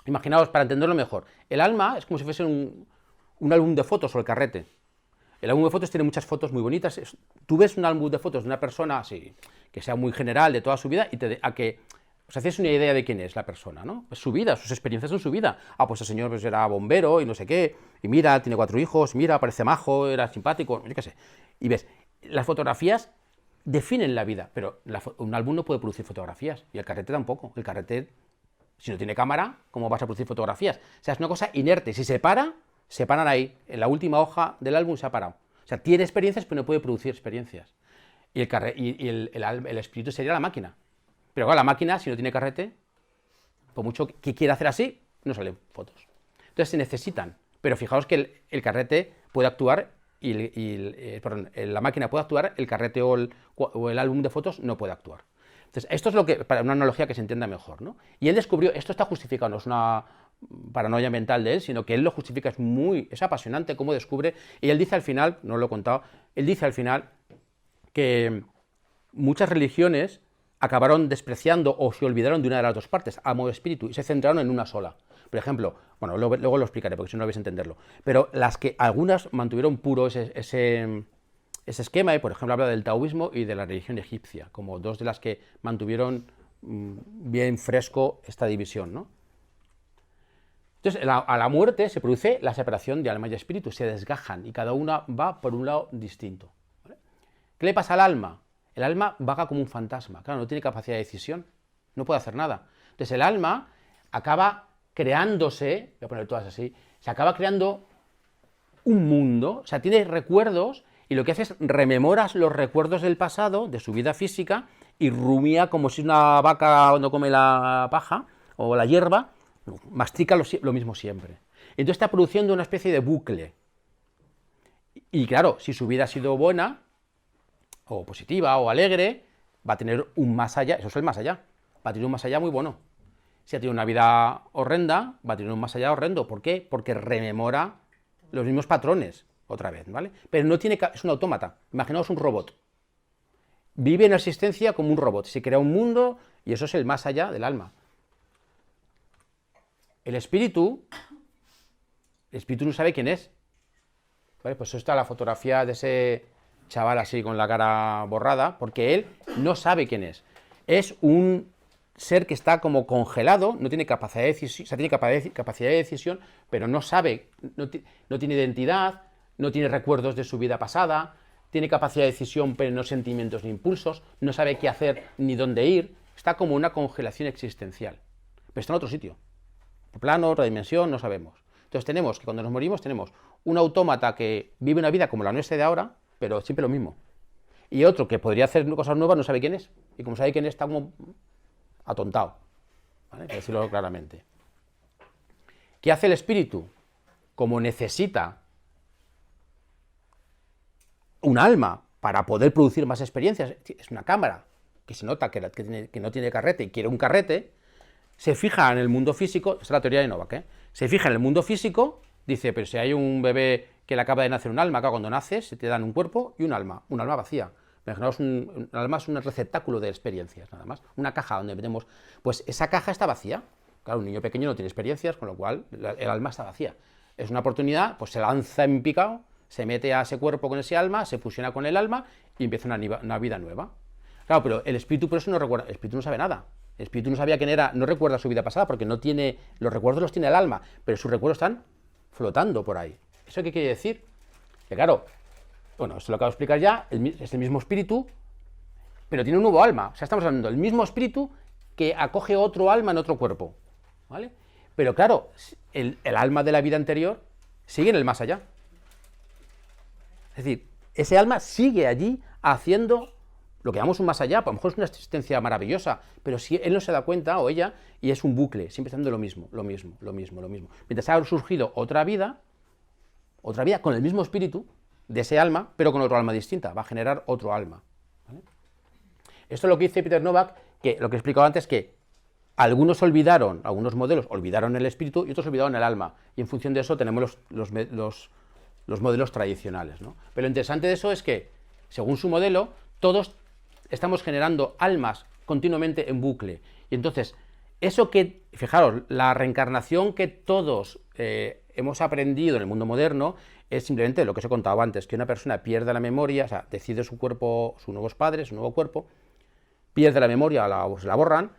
imaginaos, para entenderlo mejor, el alma es como si fuese un álbum de fotos o el carrete. El álbum de fotos tiene muchas fotos muy bonitas. Tú ves un álbum de fotos de una persona así, que sea muy general de toda su vida, y os hacéis una idea de quién es la persona, ¿no? Pues su vida, sus experiencias en su vida. Ah, pues el señor pues, era bombero y no sé qué, y mira, tiene 4 hijos, mira, parece majo, era simpático, yo qué sé. Y ves, las fotografías definen la vida, pero un álbum no puede producir fotografías, y el carrete tampoco. El carrete, si no tiene cámara, ¿cómo vas a producir fotografías? O sea, es una cosa inerte. Si se paran ahí. En la última hoja del álbum se ha parado. O sea, tiene experiencias, pero no puede producir experiencias. Y el espíritu sería la máquina. Pero claro, la máquina, si no tiene carrete, por mucho que quiera hacer así, no salen fotos. Entonces se necesitan. Pero fijaos que el carrete puede actuar la máquina puede actuar, el carrete o el álbum de fotos no puede actuar. Entonces, esto es lo que, para una analogía que se entienda mejor, ¿no? Y él descubrió, esto está justificado, no es una paranoia mental de él, sino que él lo justifica, es apasionante cómo descubre, y él dice al final, no lo he contado, él dice al final que muchas religiones acabaron despreciando o se olvidaron de una de las 2 partes, alma o espíritu, y se centraron en una sola. Por ejemplo, bueno, luego lo explicaré porque si no vais a entenderlo, pero algunas mantuvieron puro ese esquema, y por ejemplo habla del taoísmo y de la religión egipcia, como 2 de las que mantuvieron bien fresco esta división, ¿no? Entonces, a la muerte se produce la separación de alma y espíritu, se desgajan y cada una va por un lado distinto, ¿vale? ¿Qué le pasa al alma? el alma vaga como un fantasma, claro, no tiene capacidad de decisión, no puede hacer nada. Entonces el alma acaba creándose, voy a poner todas así, se acaba creando un mundo, o sea, tiene recuerdos y lo que hace es rememoras los recuerdos del pasado, de su vida física, y rumía como si una vaca cuando come la paja o la hierba, mastica lo mismo siempre. Entonces está produciendo una especie de bucle. Y claro, si su vida ha sido buena, o positiva, o alegre, va a tener un más allá, eso es el más allá, va a tener un más allá muy bueno. Si ha tenido una vida horrenda, va a tener un más allá horrendo. ¿Por qué? Porque rememora los mismos patrones, otra vez, ¿vale? Pero no tiene, es un autómata, imaginaos un robot. Vive en existencia como un robot, se crea un mundo y eso es el más allá del alma. El espíritu no sabe quién es. ¿Vale? Pues eso está la fotografía de ese chaval así con la cara borrada, porque él no sabe quién es. Es un ser que está como congelado, no tiene capacidad de decisión, o sea, tiene capacidad de decisión, pero no sabe, no tiene identidad, no tiene recuerdos de su vida pasada, tiene capacidad de decisión, pero no sentimientos ni impulsos, no sabe qué hacer ni dónde ir, está como una congelación existencial, pero está en otro sitio, otro plano, otra dimensión, no sabemos. Entonces tenemos que cuando nos morimos tenemos un autómata que vive una vida como la nuestra de ahora, pero siempre lo mismo, y otro que podría hacer cosas nuevas, no sabe quién es, y como sabe quién es, está como atontado, ¿vale? Para decirlo claramente. ¿Qué hace el espíritu? Como necesita un alma para poder producir más experiencias, es una cámara que se nota que no tiene carrete y quiere un carrete, se fija en el mundo físico, esta es la teoría de Novak, ¿eh? Se fija en el mundo físico, dice, pero si hay un bebé que le acaba de nacer un alma, acá cuando naces se te dan un cuerpo y un alma vacía. Imaginaos un alma es un receptáculo de experiencias, nada más, una caja donde metemos, pues esa caja está vacía, claro, un niño pequeño no tiene experiencias, con lo cual el alma está vacía. Es una oportunidad, pues se lanza en picado, se mete a ese cuerpo con ese alma, se fusiona con el alma y empieza una vida nueva. Claro, pero el espíritu por eso no recuerda, el espíritu no sabe nada. El espíritu no sabía quién era, no recuerda su vida pasada porque no tiene, los recuerdos los tiene el alma, pero sus recuerdos están flotando por ahí. ¿Eso qué quiere decir? Que claro, bueno, esto lo acabo de explicar ya, es el mismo espíritu, pero tiene un nuevo alma. O sea, estamos hablando del mismo espíritu que acoge otro alma en otro cuerpo, ¿vale? Pero claro, el alma de la vida anterior sigue en el más allá. Es decir, ese alma sigue allí haciendo lo que llamamos un más allá, a lo mejor es una existencia maravillosa, pero si él no se da cuenta, o ella, y es un bucle, siempre haciendo lo mismo. Mientras ha surgido otra vida con el mismo espíritu de ese alma, pero con otro alma distinta, va a generar otro alma, ¿vale? Esto es lo que dice Peter Novak, que lo que he explicado antes, que algunos modelos olvidaron el espíritu y otros olvidaron el alma, y en función de eso tenemos los modelos tradicionales, ¿no? Pero lo interesante de eso es que, según su modelo, todos estamos generando almas continuamente en bucle, y entonces, eso que, fijaros, la reencarnación que todos hemos aprendido en el mundo moderno es simplemente lo que os he contado antes, que una persona pierde la memoria, o sea, decide su cuerpo, sus nuevos padres, su nuevo cuerpo, pierde la memoria, se la borran,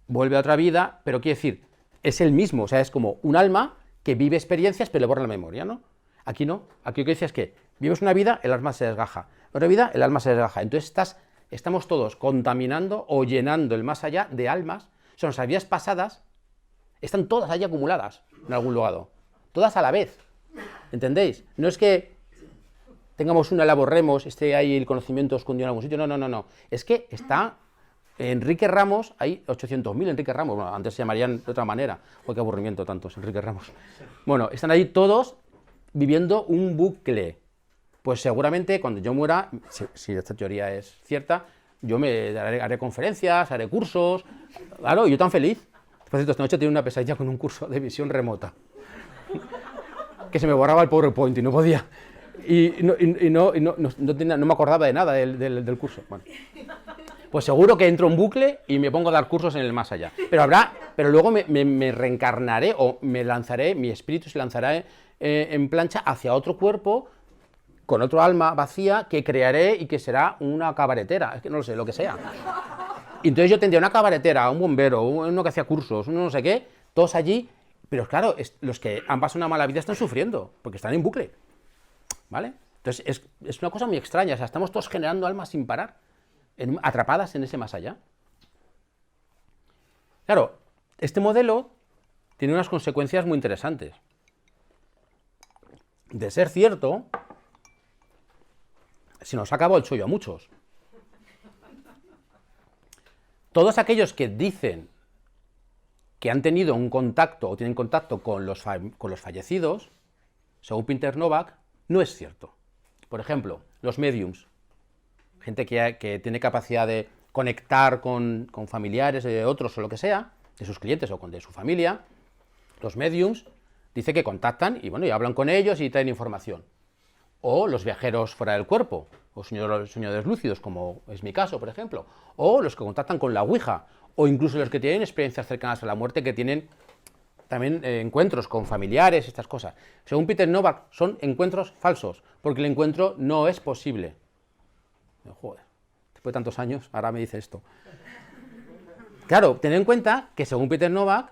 vuelve a otra vida, pero quiere decir, es el mismo, o sea, es como un alma que vive experiencias pero le borra la memoria, ¿no? Aquí no, aquí lo que dice es que vives una vida, el alma se desgaja, otra vida, el alma se desgaja, entonces estamos todos contaminando o llenando el más allá de almas, o sea, nuestras vidas pasadas están todas ahí acumuladas en algún lugar, todas a la vez, ¿entendéis? No es que tengamos una, la borremos, esté ahí el conocimiento escondido en algún sitio, no, es que está Enrique Ramos, hay 800.000 Enrique Ramos, bueno, antes se llamarían de otra manera, oh, qué aburrimiento tantos Enrique Ramos. Bueno, están ahí todos viviendo un bucle. Pues seguramente cuando yo muera, si esta teoría es cierta, yo haré conferencias, haré cursos, claro, y yo tan feliz. Por cierto, esta noche tenía una pesadilla con un curso de visión remota, que se me borraba el PowerPoint y no podía, y no me acordaba de nada del curso. Bueno, pues seguro que entro en bucle y me pongo a dar cursos en el más allá. Pero luego me reencarnaré o me lanzaré, mi espíritu se lanzará en plancha hacia otro cuerpo con otro alma vacía que crearé y que será una cabaretera, es que no lo sé, lo que sea. Y entonces yo tendría una cabaretera, un bombero, uno que hacía cursos, uno no sé qué, todos allí, pero claro, los que han pasado una mala vida están sufriendo, porque están en bucle, ¿vale? Entonces es una cosa muy extraña, o sea, estamos todos generando almas sin parar. atrapadas en ese más allá. Claro, este modelo tiene unas consecuencias muy interesantes. De ser cierto, se nos ha acabado el chollo a muchos. Todos aquellos que dicen que han tenido un contacto o tienen contacto con los fallecidos, según Peter Novak, no es cierto. Por ejemplo, los mediums, gente que tiene capacidad de conectar con familiares de otros o lo que sea, de sus clientes o de su familia, los mediums dice que contactan y bueno, y hablan con ellos y traen información. O los viajeros fuera del cuerpo, o soñadores lúcidos, como es mi caso, por ejemplo, o los que contactan con la Ouija, o incluso los que tienen experiencias cercanas a la muerte, que tienen también encuentros con familiares, estas cosas. Según Peter Novak, son encuentros falsos, porque el encuentro no es posible. Joder, después de tantos años, ahora me dice esto. Claro, tened en cuenta que según Peter Novak,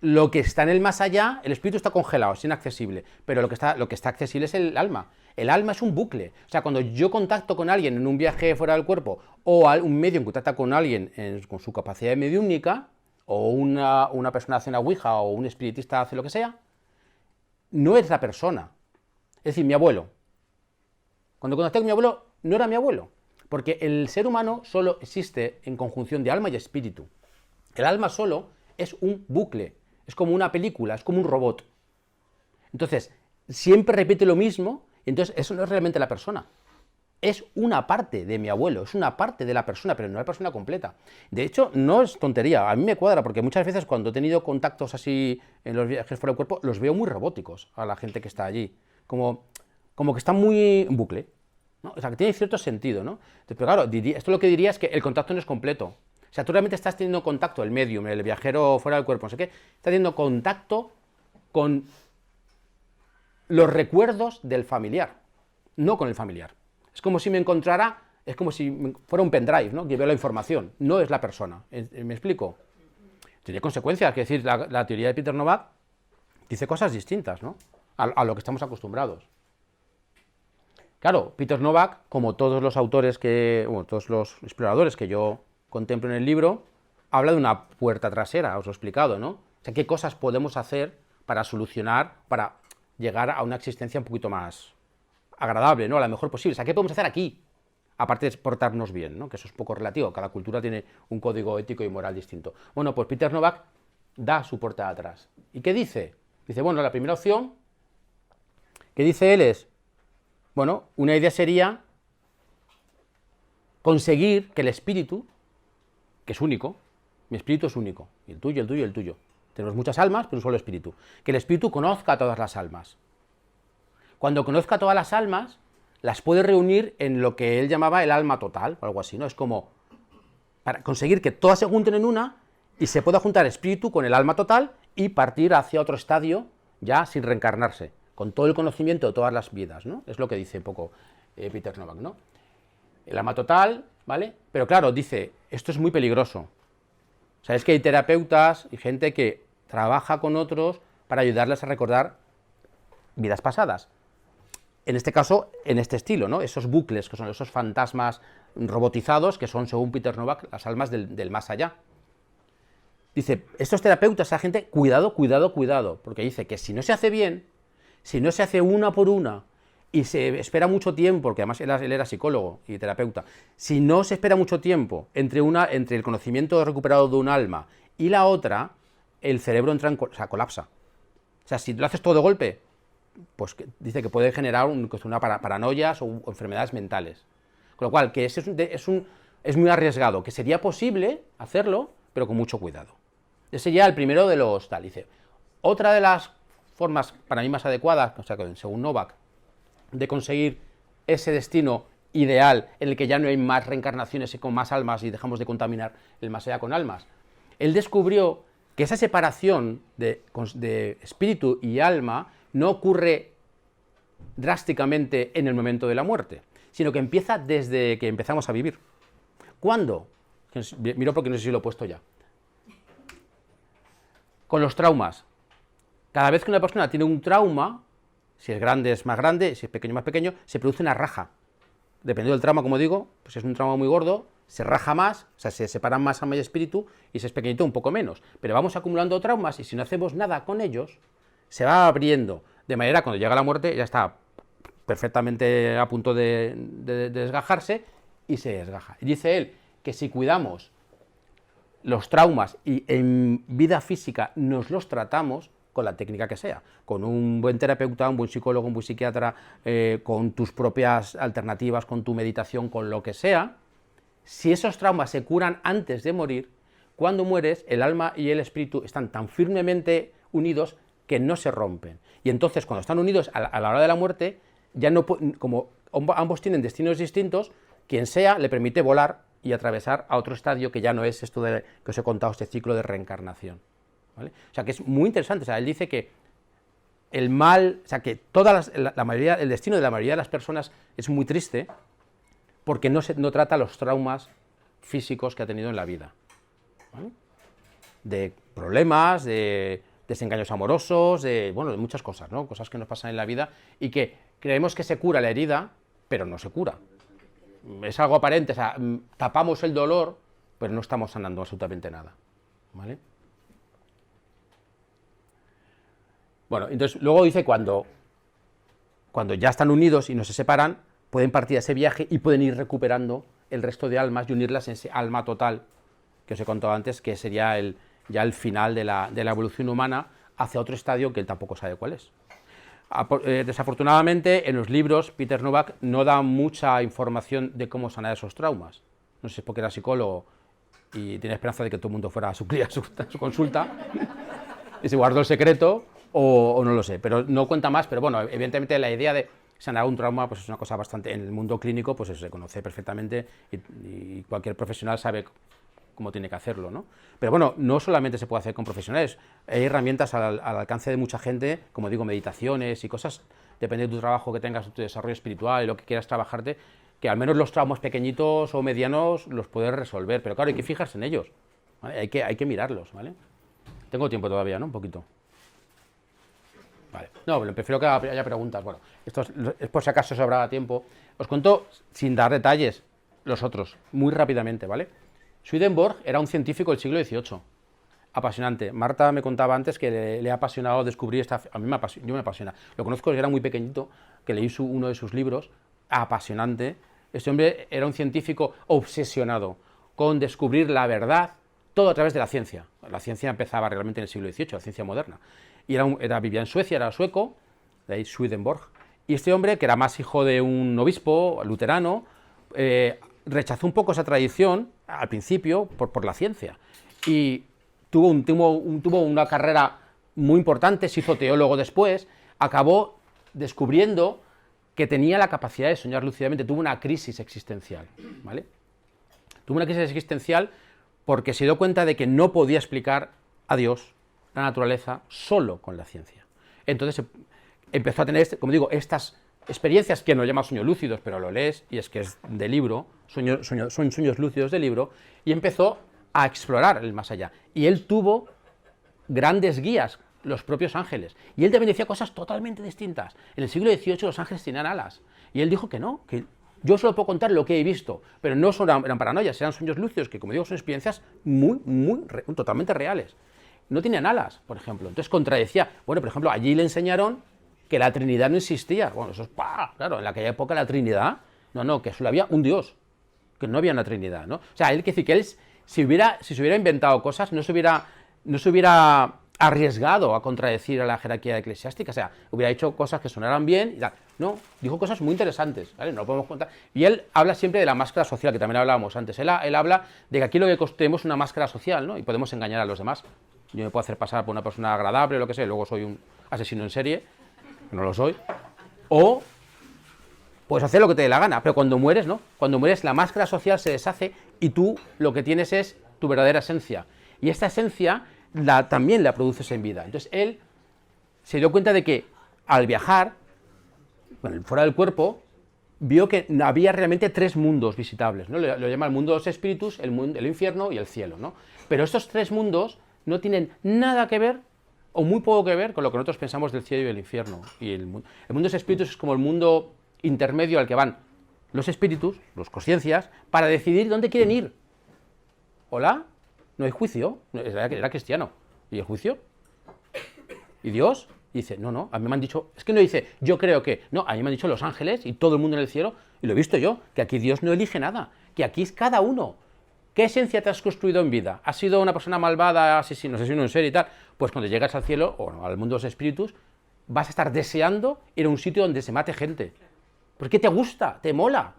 lo que está en el más allá, el espíritu está congelado, es inaccesible, pero lo que está accesible es el alma. El alma es un bucle. O sea, cuando yo contacto con alguien en un viaje fuera del cuerpo, o un medium contacta con alguien con su capacidad mediúmnica, o una persona hace una ouija, o un espiritista hace lo que sea, no es la persona. Es decir, mi abuelo. Cuando contacté con mi abuelo, no era mi abuelo, porque el ser humano solo existe en conjunción de alma y espíritu. El alma solo es un bucle. Es como una película, es como un robot. Entonces, siempre repite lo mismo, y entonces eso no es realmente la persona. Es una parte de mi abuelo, es una parte de la persona, pero no la persona completa. De hecho, no es tontería, a mí me cuadra, porque muchas veces cuando he tenido contactos así en los viajes fuera del cuerpo, los veo muy robóticos a la gente que está allí. Como que están muy en bucle, ¿no? O sea, que tiene cierto sentido, ¿no? Entonces, pero claro, esto lo que diría es que el contacto no es completo. O sea, tú realmente estás teniendo contacto, el medium, el viajero fuera del cuerpo, no sé qué, está teniendo contacto con los recuerdos del familiar, no con el familiar. Es como si me encontrara, es como si fuera un pendrive, ¿no? Que veo la información, no es la persona. ¿Me explico? Tiene consecuencias, es decir, la teoría de Peter Novak dice cosas distintas, ¿no? A lo que estamos acostumbrados. Claro, Peter Novak, como todos los autores todos los exploradores que yo contemplo en el libro, habla de una puerta trasera, os lo he explicado, ¿no? O sea, qué cosas podemos hacer para solucionar, para llegar a una existencia un poquito más agradable, ¿no? A lo mejor posible. O sea, ¿qué podemos hacer aquí? Aparte de portarnos bien, ¿no? Que eso es poco relativo, cada cultura tiene un código ético y moral distinto. Bueno, pues Peter Novak da su puerta atrás. ¿Y qué dice? Dice, bueno, la primera opción que dice él es, bueno, una idea sería conseguir que el espíritu, que es único, mi espíritu es único, y el tuyo, el tuyo y el tuyo. Tenemos muchas almas, pero un solo espíritu. Que el espíritu conozca a todas las almas. Cuando conozca a todas las almas, las puede reunir en lo que él llamaba el alma total, o algo así, ¿no? Es como para conseguir que todas se junten en una y se pueda juntar espíritu con el alma total y partir hacia otro estadio ya sin reencarnarse, con todo el conocimiento de todas las vidas, ¿no? Es lo que dice un poco Peter Novak, ¿no? El alma total, ¿vale? Pero claro, dice, esto es muy peligroso. Sabéis que hay terapeutas y gente que trabaja con otros para ayudarles a recordar vidas pasadas. En este caso, en este estilo, ¿no? Esos bucles, que son esos fantasmas robotizados, que son, según Peter Novak, las almas del más allá. Dice, estos terapeutas, esa gente, cuidado, cuidado, cuidado, porque dice que si no se hace bien, si no se hace una por una, y se espera mucho tiempo, porque además él era psicólogo y terapeuta, si no se espera mucho tiempo entre el conocimiento recuperado de un alma y la otra, el cerebro entra colapsa. O sea, si lo haces todo de golpe, pues dice que puede generar una paranoias o enfermedades mentales. Con lo cual, que es muy arriesgado, que sería posible hacerlo, pero con mucho cuidado. Ese ya el primero de los tal. Dice, otra de las formas para mí más adecuadas, o sea, según Novak, de conseguir ese destino ideal en el que ya no hay más reencarnaciones y con más almas y dejamos de contaminar el más allá con almas. Él descubrió que esa separación de espíritu y alma no ocurre drásticamente en el momento de la muerte, sino que empieza desde que empezamos a vivir. ¿Cuándo? Miro porque no sé si lo he puesto ya. Con los traumas. Cada vez que una persona tiene un trauma, si es grande es más grande, si es pequeño más pequeño, se produce una raja. dependiendo del trauma, como digo, pues es un trauma muy gordo, se raja más, o sea, se separan más alma y espíritu, y si es pequeñito un poco menos. Pero vamos acumulando traumas y si no hacemos nada con ellos, se va abriendo, de manera cuando llega la muerte ya está perfectamente a punto de desgajarse y se desgaja. Y dice él que si cuidamos los traumas y en vida física nos los tratamos, con la técnica que sea, con un buen terapeuta, un buen psicólogo, un buen psiquiatra, con tus propias alternativas, con tu meditación, con lo que sea, si esos traumas se curan antes de morir, cuando mueres, el alma y el espíritu están tan firmemente unidos que no se rompen. Y entonces, cuando están unidos a la hora de la muerte, ya no, como ambos tienen destinos distintos, quien sea le permite volar y atravesar a otro estadio que ya no es esto que os he contado, este ciclo de reencarnación. ¿Vale? O sea, que es muy interesante. O sea, él dice que el mal, o sea, que la mayoría, el destino de la mayoría de las personas es muy triste porque no trata los traumas físicos que ha tenido en la vida. ¿Vale? De problemas, de desengaños amorosos, de muchas cosas, ¿no? Cosas que nos pasan en la vida y que creemos que se cura la herida, pero no se cura. Es algo aparente, o sea, tapamos el dolor, pero no estamos sanando absolutamente nada. ¿Vale? Bueno, entonces luego dice cuando ya están unidos y no se separan, pueden partir a ese viaje y pueden ir recuperando el resto de almas y unirlas en ese alma total que os he contado antes, que sería ya el final de la evolución humana hacia otro estadio que él tampoco sabe cuál es. Desafortunadamente, en los libros, Peter Novak no da mucha información de cómo sanar esos traumas. No sé si es porque era psicólogo y tiene esperanza de que todo el mundo fuera a su consulta y se guardó el secreto, o no lo sé, pero no cuenta más. Pero bueno, evidentemente la idea de sanar un trauma pues es una cosa bastante, en el mundo clínico pues se conoce perfectamente y cualquier profesional sabe cómo tiene que hacerlo, ¿no? Pero bueno, no solamente se puede hacer con profesionales, hay herramientas al alcance de mucha gente, como digo, meditaciones y cosas, depende de tu trabajo que tengas, de tu desarrollo espiritual y lo que quieras trabajarte, que al menos los traumas pequeñitos o medianos los puedes resolver, pero claro, hay que fijarse en ellos, ¿vale? Hay que mirarlos, ¿vale? Tengo tiempo todavía, ¿no? Un poquito. Vale. No, pero prefiero que haya preguntas. Bueno, esto es por si acaso sobraba tiempo. Os cuento, sin dar detalles, los otros, muy rápidamente, ¿vale? Swedenborg era un científico del siglo XVIII, apasionante. Marta me contaba antes que le ha apasionado descubrir a mí me apasiona. Lo conozco desde que era muy pequeñito, que leí uno de sus libros, apasionante. Este hombre era un científico obsesionado con descubrir la verdad, todo a través de la ciencia. La ciencia empezaba realmente en el siglo XVIII, la ciencia moderna. Y vivía en Suecia, era sueco, de ahí Swedenborg. Y este hombre, que era más hijo de un obispo luterano, rechazó un poco esa tradición al principio por la ciencia y tuvo una carrera muy importante, se hizo teólogo después, acabó descubriendo que tenía la capacidad de soñar lúcidamente, tuvo una crisis existencial, ¿vale? Tuvo una crisis existencial porque se dio cuenta de que no podía explicar a Dios, la naturaleza, solo con la ciencia. Entonces empezó a tener, como digo, estas experiencias que no llama sueños lúcidos, pero lo lees y es que es de libro, son sueños lúcidos de libro, y empezó a explorar el más allá. Y él tuvo grandes guías, los propios ángeles, y él también decía cosas totalmente distintas. En el siglo XVIII los ángeles tenían alas, y él dijo que no, que yo solo puedo contar lo que he visto, pero no eran paranoias, eran sueños lúcidos, que como digo son experiencias totalmente reales. No tenían alas, por ejemplo, entonces contradecía. Bueno, por ejemplo, allí le enseñaron que la Trinidad no existía. Bueno, eso es, claro, en aquella época la Trinidad, que solo había un Dios, que no había una Trinidad, ¿no? O sea, él que decir que él, si se hubiera inventado cosas, no se hubiera arriesgado a contradecir a la jerarquía eclesiástica, o sea, hubiera hecho cosas que sonaran bien y tal. No, dijo cosas muy interesantes, ¿vale? No lo podemos contar. Y él habla siempre de la máscara social, que también hablábamos antes. Él habla de que aquí lo que tenemos una máscara social, ¿no? Y podemos engañar a los demás. Yo me puedo hacer pasar por una persona agradable o lo que sea, y luego soy un asesino en serie, no lo soy, o puedes hacer lo que te dé la gana, pero cuando mueres, ¿no? Cuando mueres la máscara social se deshace y tú lo que tienes es tu verdadera esencia. Y esta esencia también la produces en vida. Entonces él se dio cuenta de que al viajar, fuera del cuerpo, vio que había realmente tres mundos visitables, ¿no? Lo llama el mundo de los espíritus, el infierno y el cielo, ¿no? Pero estos tres mundos no tienen nada que ver o muy poco que ver con lo que nosotros pensamos del cielo y del infierno. Y el mundo de los espíritus es como el mundo intermedio al que van los espíritus, los conciencias, para decidir dónde quieren ir. ¿Hola? No hay juicio, era cristiano. ¿Y el juicio? ¿Y Dios? Y dice, no, a mí me han dicho, es que no dice, yo creo que, no, a mí me han dicho los ángeles y todo el mundo en el cielo, y lo he visto yo, que aquí Dios no elige nada, que aquí es cada uno. ¿Qué esencia te has construido en vida? ¿Has sido una persona malvada, asesino en serie y tal? Pues cuando llegas al cielo, o al mundo de los espíritus, vas a estar deseando ir a un sitio donde se mate gente. Porque te gusta, te mola.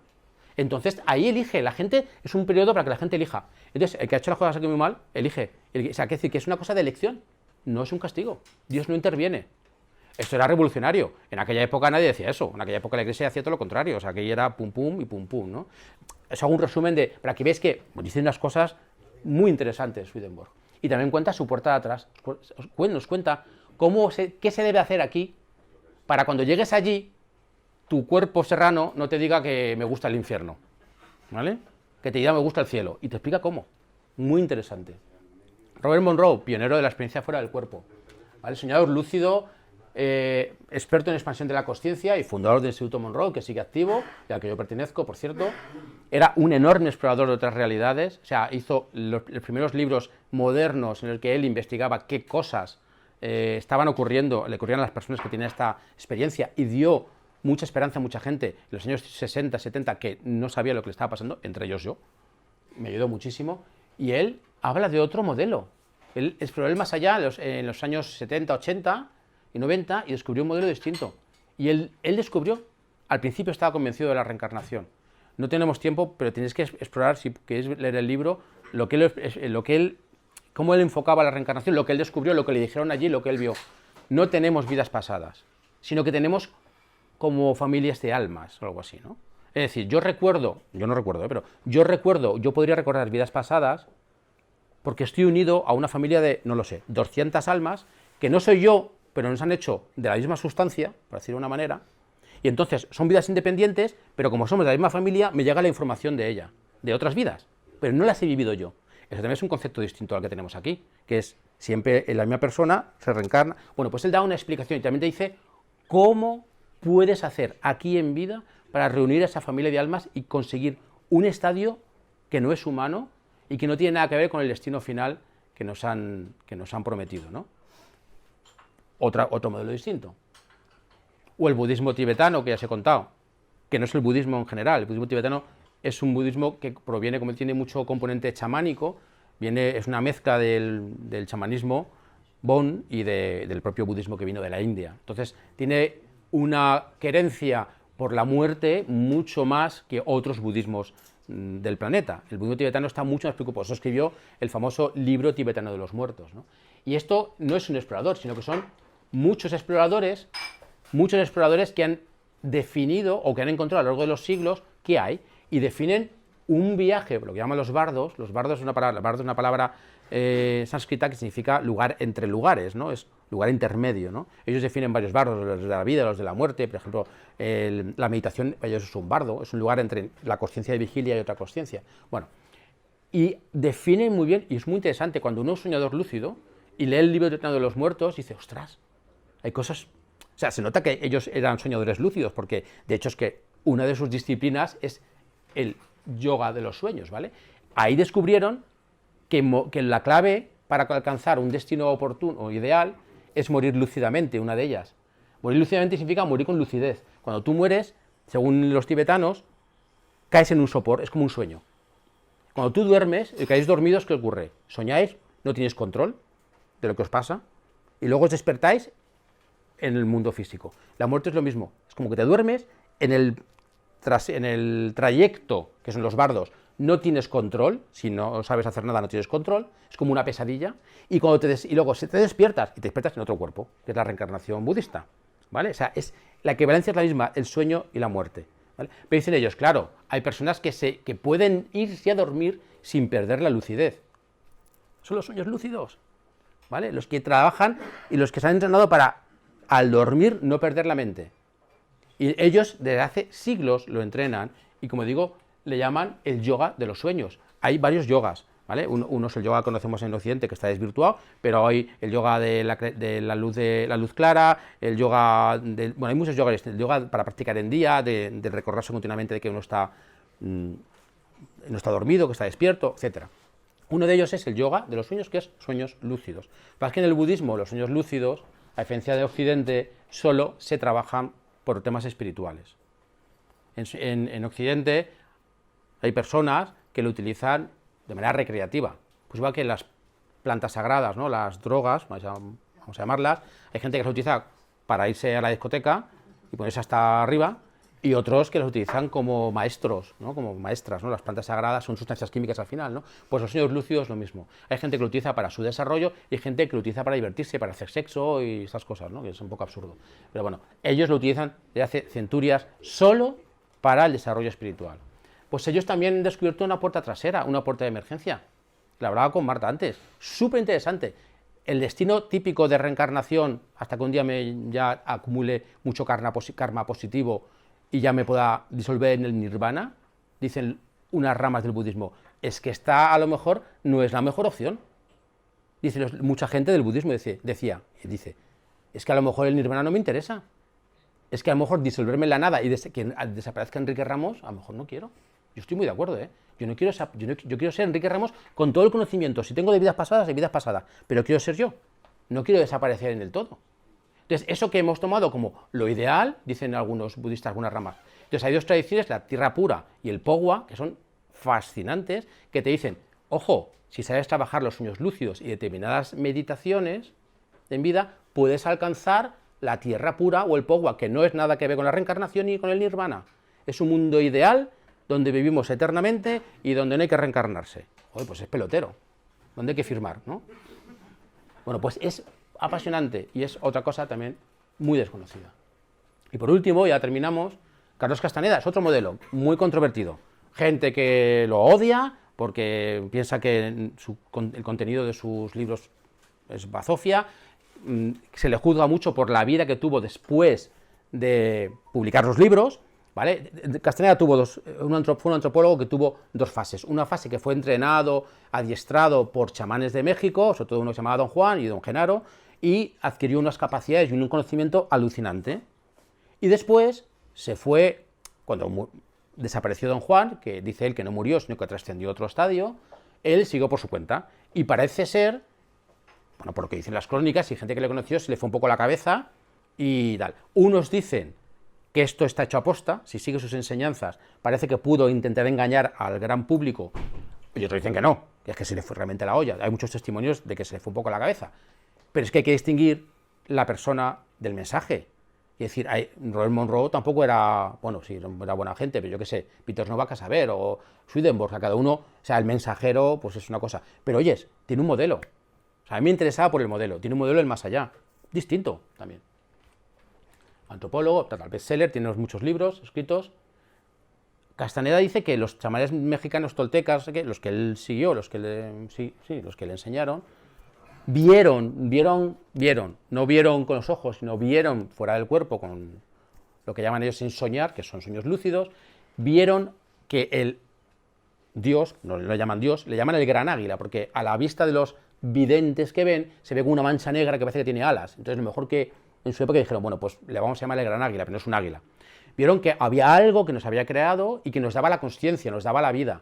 Entonces, ahí elige, la gente, es un periodo para que la gente elija. Entonces, el que ha hecho las cosas aquí muy mal, elige. O sea, quiere decir que es una cosa de elección, no es un castigo. Dios no interviene. Esto era revolucionario. En aquella época nadie decía eso. En aquella época la Iglesia hacía todo lo contrario. O sea, que era pum pum y pum pum, ¿no? Eso hago un resumen para que veáis que dice unas cosas muy interesantes Swedenborg. Y también cuenta su puerta de atrás. Nos cuenta qué se debe hacer aquí para cuando llegues allí, tu cuerpo serrano no te diga que me gusta el infierno, ¿vale? Que te diga me gusta el cielo. Y te explica cómo. Muy interesante. Robert Monroe, pionero de la experiencia fuera del cuerpo, ¿vale? Soñador lúcido, experto en expansión de la consciencia y fundador del Instituto Monroe, que sigue activo y al que yo pertenezco, por cierto. Era un enorme explorador de otras realidades, o sea, hizo los primeros libros modernos en los que él investigaba qué cosas estaban ocurriendo, le ocurrían a las personas que tenían esta experiencia, y dio mucha esperanza a mucha gente en los años 60, 70 que no sabía lo que le estaba pasando, entre ellos yo. Me ayudó muchísimo. Y él habla de otro modelo. Él exploró el más allá en los años 70, 80 y 90 y descubrió un modelo distinto. Y él descubrió, al principio estaba convencido de la reencarnación. No tenemos tiempo, pero tienes que explorar, si queréis leer el libro, cómo él enfocaba la reencarnación, lo que él descubrió, lo que le dijeron allí, lo que él vio. No tenemos vidas pasadas, sino que tenemos como familias de almas o algo así, ¿no? Es decir, yo no recuerdo, pero yo podría recordar vidas pasadas porque estoy unido a una familia de, no lo sé, 200 almas, que no soy yo, pero nos han hecho de la misma sustancia, por decirlo de una manera, y entonces son vidas independientes, pero como somos de la misma familia, me llega la información de ella, de otras vidas, pero no las he vivido yo. Eso también es un concepto distinto al que tenemos aquí, que es siempre en la misma persona, se reencarna. Bueno, pues él da una explicación y también te dice cómo puedes hacer aquí en vida para reunir a esa familia de almas y conseguir un estadio que no es humano y que no tiene nada que ver con el destino final que nos han prometido, ¿no? Otro modelo distinto. O el budismo tibetano, que ya os he contado, que no es el budismo en general. El budismo tibetano es un budismo que proviene, como tiene mucho componente chamánico, es una mezcla del chamanismo Bon y del propio budismo que vino de la India. Entonces, tiene una querencia por la muerte mucho más que otros budismos del planeta. El budismo tibetano está mucho más preocupado. Eso escribió el famoso libro tibetano de los muertos, ¿no? Y esto no es un explorador, sino que son muchos exploradores que han definido o que han encontrado a lo largo de los siglos qué hay, y definen un viaje, lo que llaman los bardos. Los bardos es una palabra sánscrita que significa lugar entre lugares, ¿no? Es lugar intermedio, ¿no? Ellos definen varios bardos, los de la vida, los de la muerte. Por ejemplo, la meditación, ellos es un bardo, es un lugar entre la consciencia de vigilia y otra consciencia. Bueno, y definen muy bien, y es muy interesante, cuando uno es soñador lúcido y lee el libro de los muertos, dice, ostras, hay cosas. O sea, se nota que ellos eran soñadores lúcidos, porque de hecho es que una de sus disciplinas es el yoga de los sueños, ¿vale? Ahí descubrieron que la clave para alcanzar un destino oportuno o ideal es morir lúcidamente, una de ellas. Morir lúcidamente significa morir con lucidez. Cuando tú mueres, según los tibetanos, caes en un sopor, es como un sueño. Cuando tú duermes, y caéis dormidos, ¿qué ocurre? Soñáis, no tienes control de lo que os pasa, y luego os despertáis en el mundo físico. La muerte es lo mismo, es como que te duermes, en el trayecto, que son los bardos, no tienes control, si no sabes hacer nada no tienes control, es como una pesadilla, y luego te despiertas, y te despiertas en otro cuerpo, que es la reencarnación budista, ¿vale? O sea, la equivalencia es la misma, el sueño y la muerte, ¿vale? Pero dicen ellos, claro, hay personas que pueden irse a dormir sin perder la lucidez. Son los sueños lúcidos, ¿vale? Los que trabajan y los que se han entrenado para, al dormir, no perder la mente. Y ellos desde hace siglos lo entrenan y, como digo, le llaman el yoga de los sueños. Hay varios yogas. ¿vale? Uno es el yoga que conocemos en Occidente, que está desvirtuado, pero hay el yoga de la luz clara, el yoga, bueno, hay muchos yogas, el yoga para practicar en día, de recordarse continuamente de que uno está, no está dormido, que está despierto, etc. Uno de ellos es el yoga de los sueños, que es sueños lúcidos. Pero es que en el budismo los sueños lúcidos, a diferencia de Occidente, solo se trabajan por temas espirituales. En Occidente hay personas que lo utilizan de manera recreativa, pues igual que las plantas sagradas, ¿no? Las drogas, vamos a llamarlas, hay gente que las utiliza para irse a la discoteca y ponerse hasta arriba, y otros que las utilizan como maestros, ¿no? Como maestras, ¿no? Las plantas sagradas son sustancias químicas al final, ¿no? Pues los sueños lúcidos lo mismo. Hay gente que lo utiliza para su desarrollo y hay gente que lo utiliza para divertirse, para hacer sexo y esas cosas, ¿no? Que es un poco absurdo. Pero bueno, ellos lo utilizan desde hace centurias solo para el desarrollo espiritual. Pues ellos también han descubierto una puerta trasera, una puerta de emergencia. La hablaba con Marta antes, súper interesante. El destino típico de reencarnación, hasta que un día ya acumule mucho karma positivo y ya me pueda disolver en el nirvana, dicen unas ramas del budismo, es que esta a lo mejor no es la mejor opción. Dice, mucha gente del budismo dice, es que a lo mejor el nirvana no me interesa. Es que a lo mejor disolverme en la nada y que desaparezca Enrique Ramos, a lo mejor no quiero. Yo estoy muy de acuerdo, ¿eh? Yo quiero ser Enrique Ramos con todo el conocimiento. Si tengo de vidas pasadas, pero quiero ser yo. No quiero desaparecer en el todo. Entonces, eso que hemos tomado como lo ideal, dicen algunos budistas, algunas ramas. Entonces, hay dos tradiciones, la tierra pura y el pogwa, que son fascinantes, que te dicen, ojo, si sabes trabajar los sueños lúcidos y determinadas meditaciones en vida, puedes alcanzar la tierra pura o el pogwa, que no es nada que ver con la reencarnación ni con el nirvana. Es un mundo ideal donde vivimos eternamente y donde no hay que reencarnarse. Oye, pues es pelotero, donde hay que firmar, ¿no? Bueno, pues es apasionante y es otra cosa también muy desconocida. Y por último, ya terminamos, Carlos Castaneda es otro modelo muy controvertido. Gente que lo odia porque piensa que el contenido de sus libros es bazofia, se le juzga mucho por la vida que tuvo después de publicar los libros, ¿vale? Castaneda fue un antropólogo que tuvo dos fases. Una fase que fue entrenado, adiestrado por chamanes de México, sobre todo uno que se llamaba Don Juan y Don Genaro, y adquirió unas capacidades y un conocimiento alucinante. Y después se fue, cuando desapareció Don Juan, que dice él que no murió, sino que trascendió a otro estadio, él siguió por su cuenta. Y parece ser, bueno, por lo que dicen las crónicas, y gente que le conoció, se le fue un poco la cabeza y tal. Unos dicen que esto está hecho a posta, si sigue sus enseñanzas, parece que pudo intentar engañar al gran público, y otros dicen que no, que es que se le fue realmente la olla. Hay muchos testimonios de que se le fue un poco la cabeza. Pero es que hay que distinguir la persona del mensaje. Es decir, Robert Monroe tampoco era, bueno, sí, era buena gente, pero yo qué sé, Peter Novak a saber, o Swedenborg, a cada uno, o sea, el mensajero, pues es una cosa. Pero oyes, tiene un modelo. O sea, a mí me interesaba por el modelo, tiene un modelo del más allá, distinto también. Antropólogo, tal bestseller, tiene muchos libros escritos. Castaneda dice que los chamanes mexicanos toltecas, los que él siguió, los que le enseñaron, vieron, no vieron con los ojos, sino vieron fuera del cuerpo, con lo que llaman ellos sin soñar, que son sueños lúcidos, vieron que el Dios, no lo llaman Dios, le llaman el gran águila, porque a la vista de los videntes que ven, se ve como una mancha negra que parece que tiene alas. Entonces, lo mejor que en su época dijeron, bueno, pues le vamos a llamar el gran águila, pero no es un águila. Vieron que había algo que nos había creado y que nos daba la consciencia, nos daba la vida.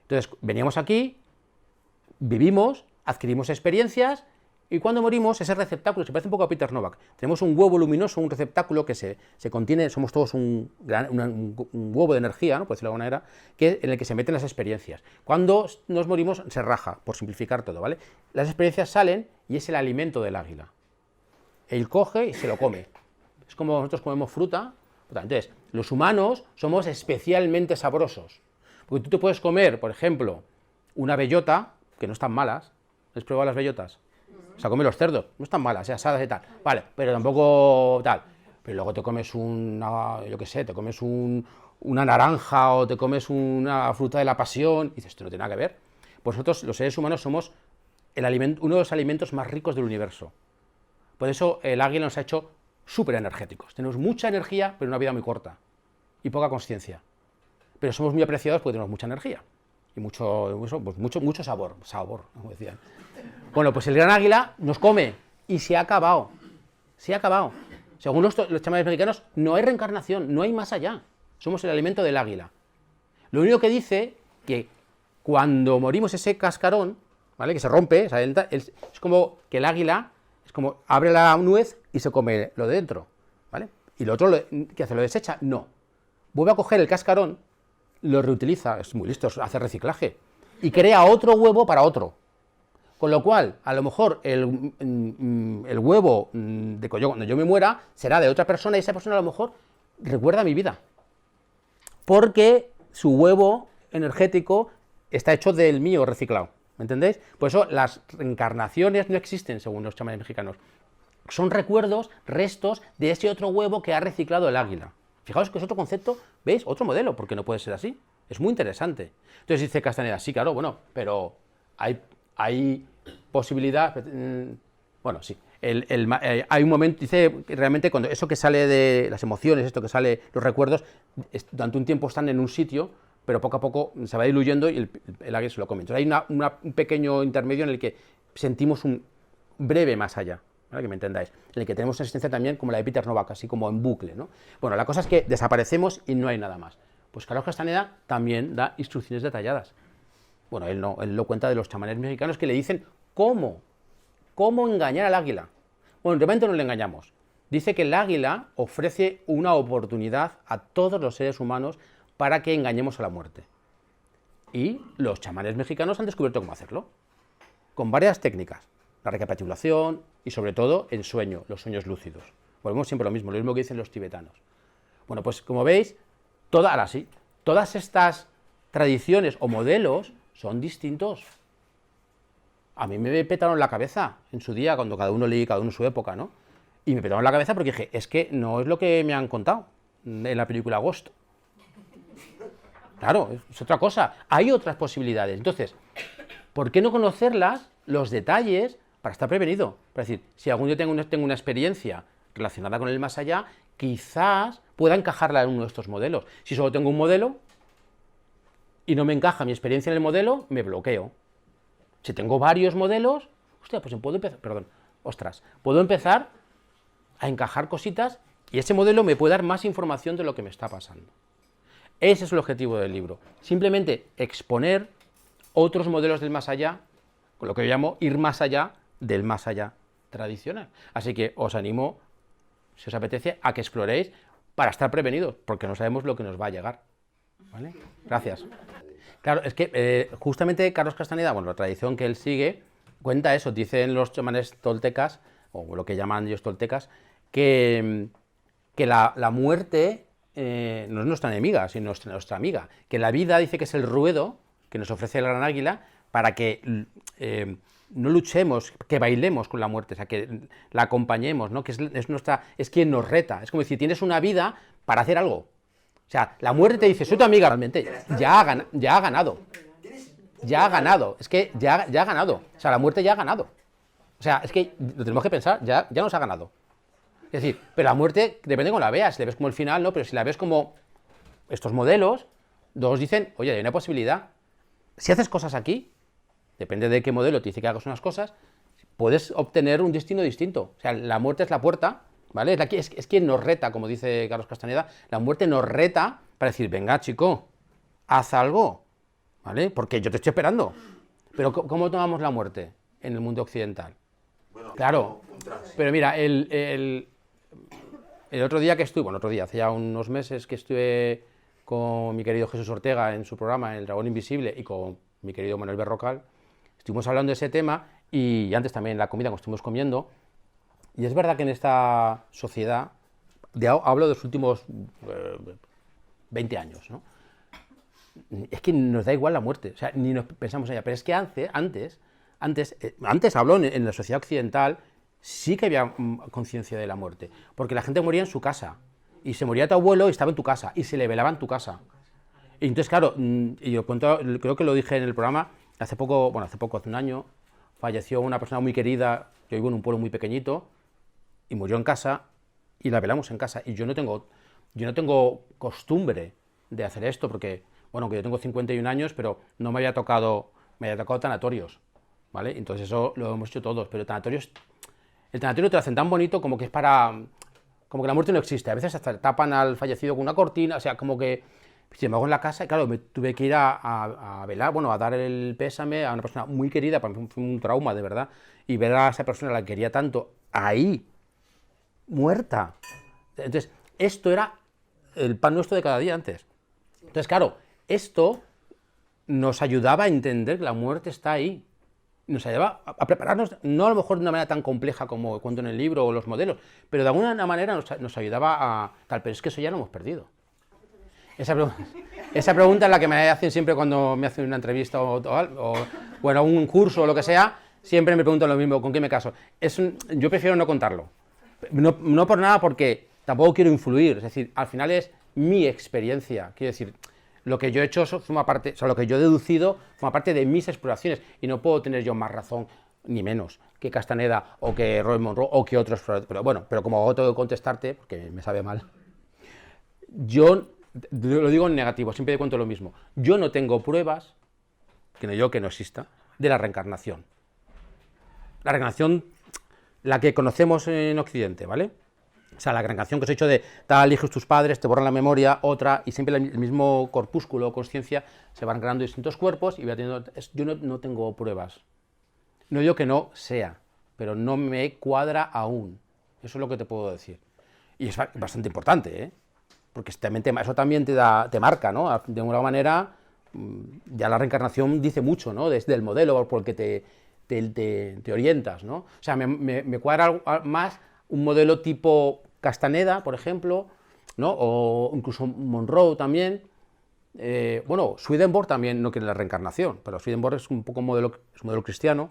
Entonces, veníamos aquí, vivimos, adquirimos experiencias, y cuando morimos, ese receptáculo, se parece un poco a Peter Novak, tenemos un huevo luminoso, un receptáculo que se contiene, somos todos un huevo de energía, ¿no? Por decirlo de alguna manera, en el que se meten las experiencias. Cuando nos morimos, se raja, por simplificar todo, ¿vale? Las experiencias salen y es el alimento del águila. Él coge y se lo come. Es como nosotros comemos fruta. Entonces, los humanos somos especialmente sabrosos. Porque tú te puedes comer, por ejemplo, una bellota, que no están malas. ¿Has probado las bellotas? O sea, come los cerdos, no están malas, asadas y tal. Vale, pero tampoco tal. Pero luego te comes yo qué sé, te comes una naranja o te comes una fruta de la pasión. Y dices, esto no tiene nada que ver. Pues nosotros, los seres humanos, somos uno de los alimentos más ricos del universo. Por eso el águila nos ha hecho súper energéticos. Tenemos mucha energía, pero una vida muy corta. Y poca consciencia. Pero somos muy apreciados porque tenemos mucha energía. y mucho sabor, como decían. Bueno, pues el gran águila nos come y se ha acabado. Se ha acabado. Según los chamanes mexicanos, no hay reencarnación, no hay más allá. Somos el alimento del águila. Lo único que dice que cuando morimos ese cascarón, ¿vale? Que se rompe, es como que el águila es como abre la nuez y se come lo de dentro, ¿vale? Y lo otro, ¿qué hace? ¿Lo desecha? No. Vuelve a coger el cascarón, lo reutiliza, es muy listo, hace reciclaje, y crea otro huevo para otro. Con lo cual, a lo mejor el huevo cuando yo me muera será de otra persona y esa persona a lo mejor recuerda mi vida. Porque su huevo energético está hecho del mío reciclado. ¿Me entendéis? Por eso las reencarnaciones no existen según los chamanes mexicanos. Son recuerdos, restos de ese otro huevo que ha reciclado el águila. Fijaos que es otro concepto, ¿veis? Otro modelo, porque no puede ser así. Es muy interesante. Entonces dice Castaneda, sí, claro, bueno, pero hay posibilidad, bueno, sí, hay un momento, dice, realmente cuando eso que sale de las emociones, esto que sale, los recuerdos, durante un tiempo están en un sitio, pero poco a poco se va diluyendo y el águila se lo come. Entonces hay un pequeño intermedio en el que sentimos un breve más allá, ¿vale? Que me entendáis, en el que tenemos una existencia también como la de Peter Novak, así como en bucle, ¿no? Bueno, la cosa es que desaparecemos y no hay nada más. Pues Carlos Castaneda también da instrucciones detalladas. Bueno, él lo cuenta de los chamanes mexicanos que le dicen cómo engañar al águila. Bueno, realmente no le engañamos. Dice que el águila ofrece una oportunidad a todos los seres humanos para que engañemos a la muerte. Y los chamanes mexicanos han descubierto cómo hacerlo, con varias técnicas. La recapitulación y sobre todo el sueño, los sueños lúcidos. Volvemos siempre a lo mismo que dicen los tibetanos. Bueno, pues como veis, todas estas tradiciones o modelos son distintos. A mí me petaron la cabeza en su día, cuando cada uno en su época, ¿no? Y me petaron la cabeza porque dije, es que no es lo que me han contado en la película Ghost. Claro, es otra cosa. Hay otras posibilidades. Entonces, ¿por qué no conocerlas, los detalles, para estar prevenido? Para decir, si algún día tengo una experiencia relacionada con el más allá, quizás pueda encajarla en uno de estos modelos. Si solo tengo un modelo y no me encaja mi experiencia en el modelo, me bloqueo. Si tengo varios modelos, hostia, pues puedo empezar a encajar cositas y ese modelo me puede dar más información de lo que me está pasando. Ese es el objetivo del libro. Simplemente exponer otros modelos del más allá, con lo que yo llamo ir más allá del más allá tradicional. Así que os animo, si os apetece, a que exploréis para estar prevenidos, porque no sabemos lo que nos va a llegar. ¿Vale? Gracias. Claro, es que justamente Carlos Castaneda, bueno, la tradición que él sigue, cuenta eso, dicen los chamanes toltecas, o lo que llaman ellos toltecas, que la muerte no es nuestra enemiga, sino nuestra amiga, que la vida dice que es el ruedo que nos ofrece el gran águila para que no luchemos, que bailemos con la muerte, o sea, que la acompañemos, ¿no? Que es quien nos reta, es como decir, tienes una vida para hacer algo. O sea, la muerte te dice, soy tu amiga, realmente, ya ha ganado. Ya ha ganado, es que ya ha ganado. O sea, la muerte ya ha ganado. O sea, es que lo tenemos que pensar, ya nos ha ganado. Es decir, pero la muerte depende de cómo la veas, si la ves como el final, no, pero si la ves como estos modelos, dos dicen, oye, hay una posibilidad. Si haces cosas aquí, depende de qué modelo te dice que hagas unas cosas, puedes obtener un destino distinto. O sea, la muerte es la puerta, ¿vale? Es quien nos reta, como dice Carlos Castaneda, la muerte nos reta para decir, venga, chico, haz algo, ¿vale? Porque yo te estoy esperando. Pero ¿cómo tomamos la muerte en el mundo occidental? Bueno, claro, pero mira, el otro día que estuve, hace ya unos meses que estuve con mi querido Jesús Ortega en su programa El Dragón Invisible y con mi querido Manuel Berrocal, estuvimos hablando de ese tema y antes también en la comida, cuando estuvimos comiendo, y es verdad que en esta sociedad, hablo de los últimos 20 años, ¿no? Es que nos da igual la muerte, o sea, ni nos pensamos en ella, pero es que antes hablo en la sociedad occidental, sí que había conciencia de la muerte, porque la gente moría en su casa, y se moría tu abuelo y estaba en tu casa, y se le velaba en tu casa. Y entonces, claro, y yo creo que lo dije en el programa, hace poco, hace un año, falleció una persona muy querida, yo vivo en un pueblo muy pequeñito, y murió en casa, y la velamos en casa, y yo no tengo costumbre de hacer esto, porque, bueno, que yo tengo 51 años, pero no me había tocado tanatorios, ¿vale? Entonces eso lo hemos hecho todos, pero tanatorios, el tanatorio te lo hacen tan bonito como que es como que la muerte no existe. A veces hasta tapan al fallecido con una cortina, o sea, como que, sin embargo, en la casa, claro, me tuve que ir a velar, bueno, a dar el pésame a una persona muy querida, para mí fue un trauma, de verdad, y ver a esa persona a la que quería tanto, ahí, muerta. Entonces, esto era el pan nuestro de cada día antes. Entonces, claro, esto nos ayudaba a entender que la muerte está ahí. Nos ayudaba a prepararnos, no a lo mejor de una manera tan compleja como cuento en el libro o los modelos, pero de alguna manera nos ayudaba a tal, pero es que eso ya lo hemos perdido. Esa pregunta es la que me hacen siempre cuando me hacen una entrevista o bueno, un curso o lo que sea, siempre me preguntan lo mismo, ¿con qué me caso? Yo prefiero no contarlo, no por nada, porque tampoco quiero influir, es decir, al final es mi experiencia, quiero decir, lo que yo he hecho forma parte, o sea, lo que yo he deducido forma parte de mis exploraciones, y no puedo tener yo más razón ni menos que Castaneda o que Roy Monroe o que otros, pero bueno, pero como tengo que contestarte, porque me sabe mal, yo lo digo en negativo, siempre cuento lo mismo, yo no tengo pruebas, que no exista, de la reencarnación. La reencarnación, la que conocemos en Occidente, ¿vale? O sea, la reencarnación que os he dicho de tal hijos tus padres, te borran la memoria, otra, y siempre el mismo corpúsculo o consciencia se van creando distintos cuerpos y voy teniendo, yo no tengo pruebas. No digo que no sea, pero no me cuadra aún. Eso es lo que te puedo decir. Y es bastante importante, ¿eh? Porque eso también te marca, ¿no? De alguna manera, ya la reencarnación dice mucho, ¿no? Desde el modelo por el que te orientas, ¿no? O sea, me cuadra más un modelo tipo Castaneda, por ejemplo, ¿no? O incluso Monroe también. Bueno, Swedenborg también no quiere la reencarnación, pero Swedenborg es un poco un modelo cristiano,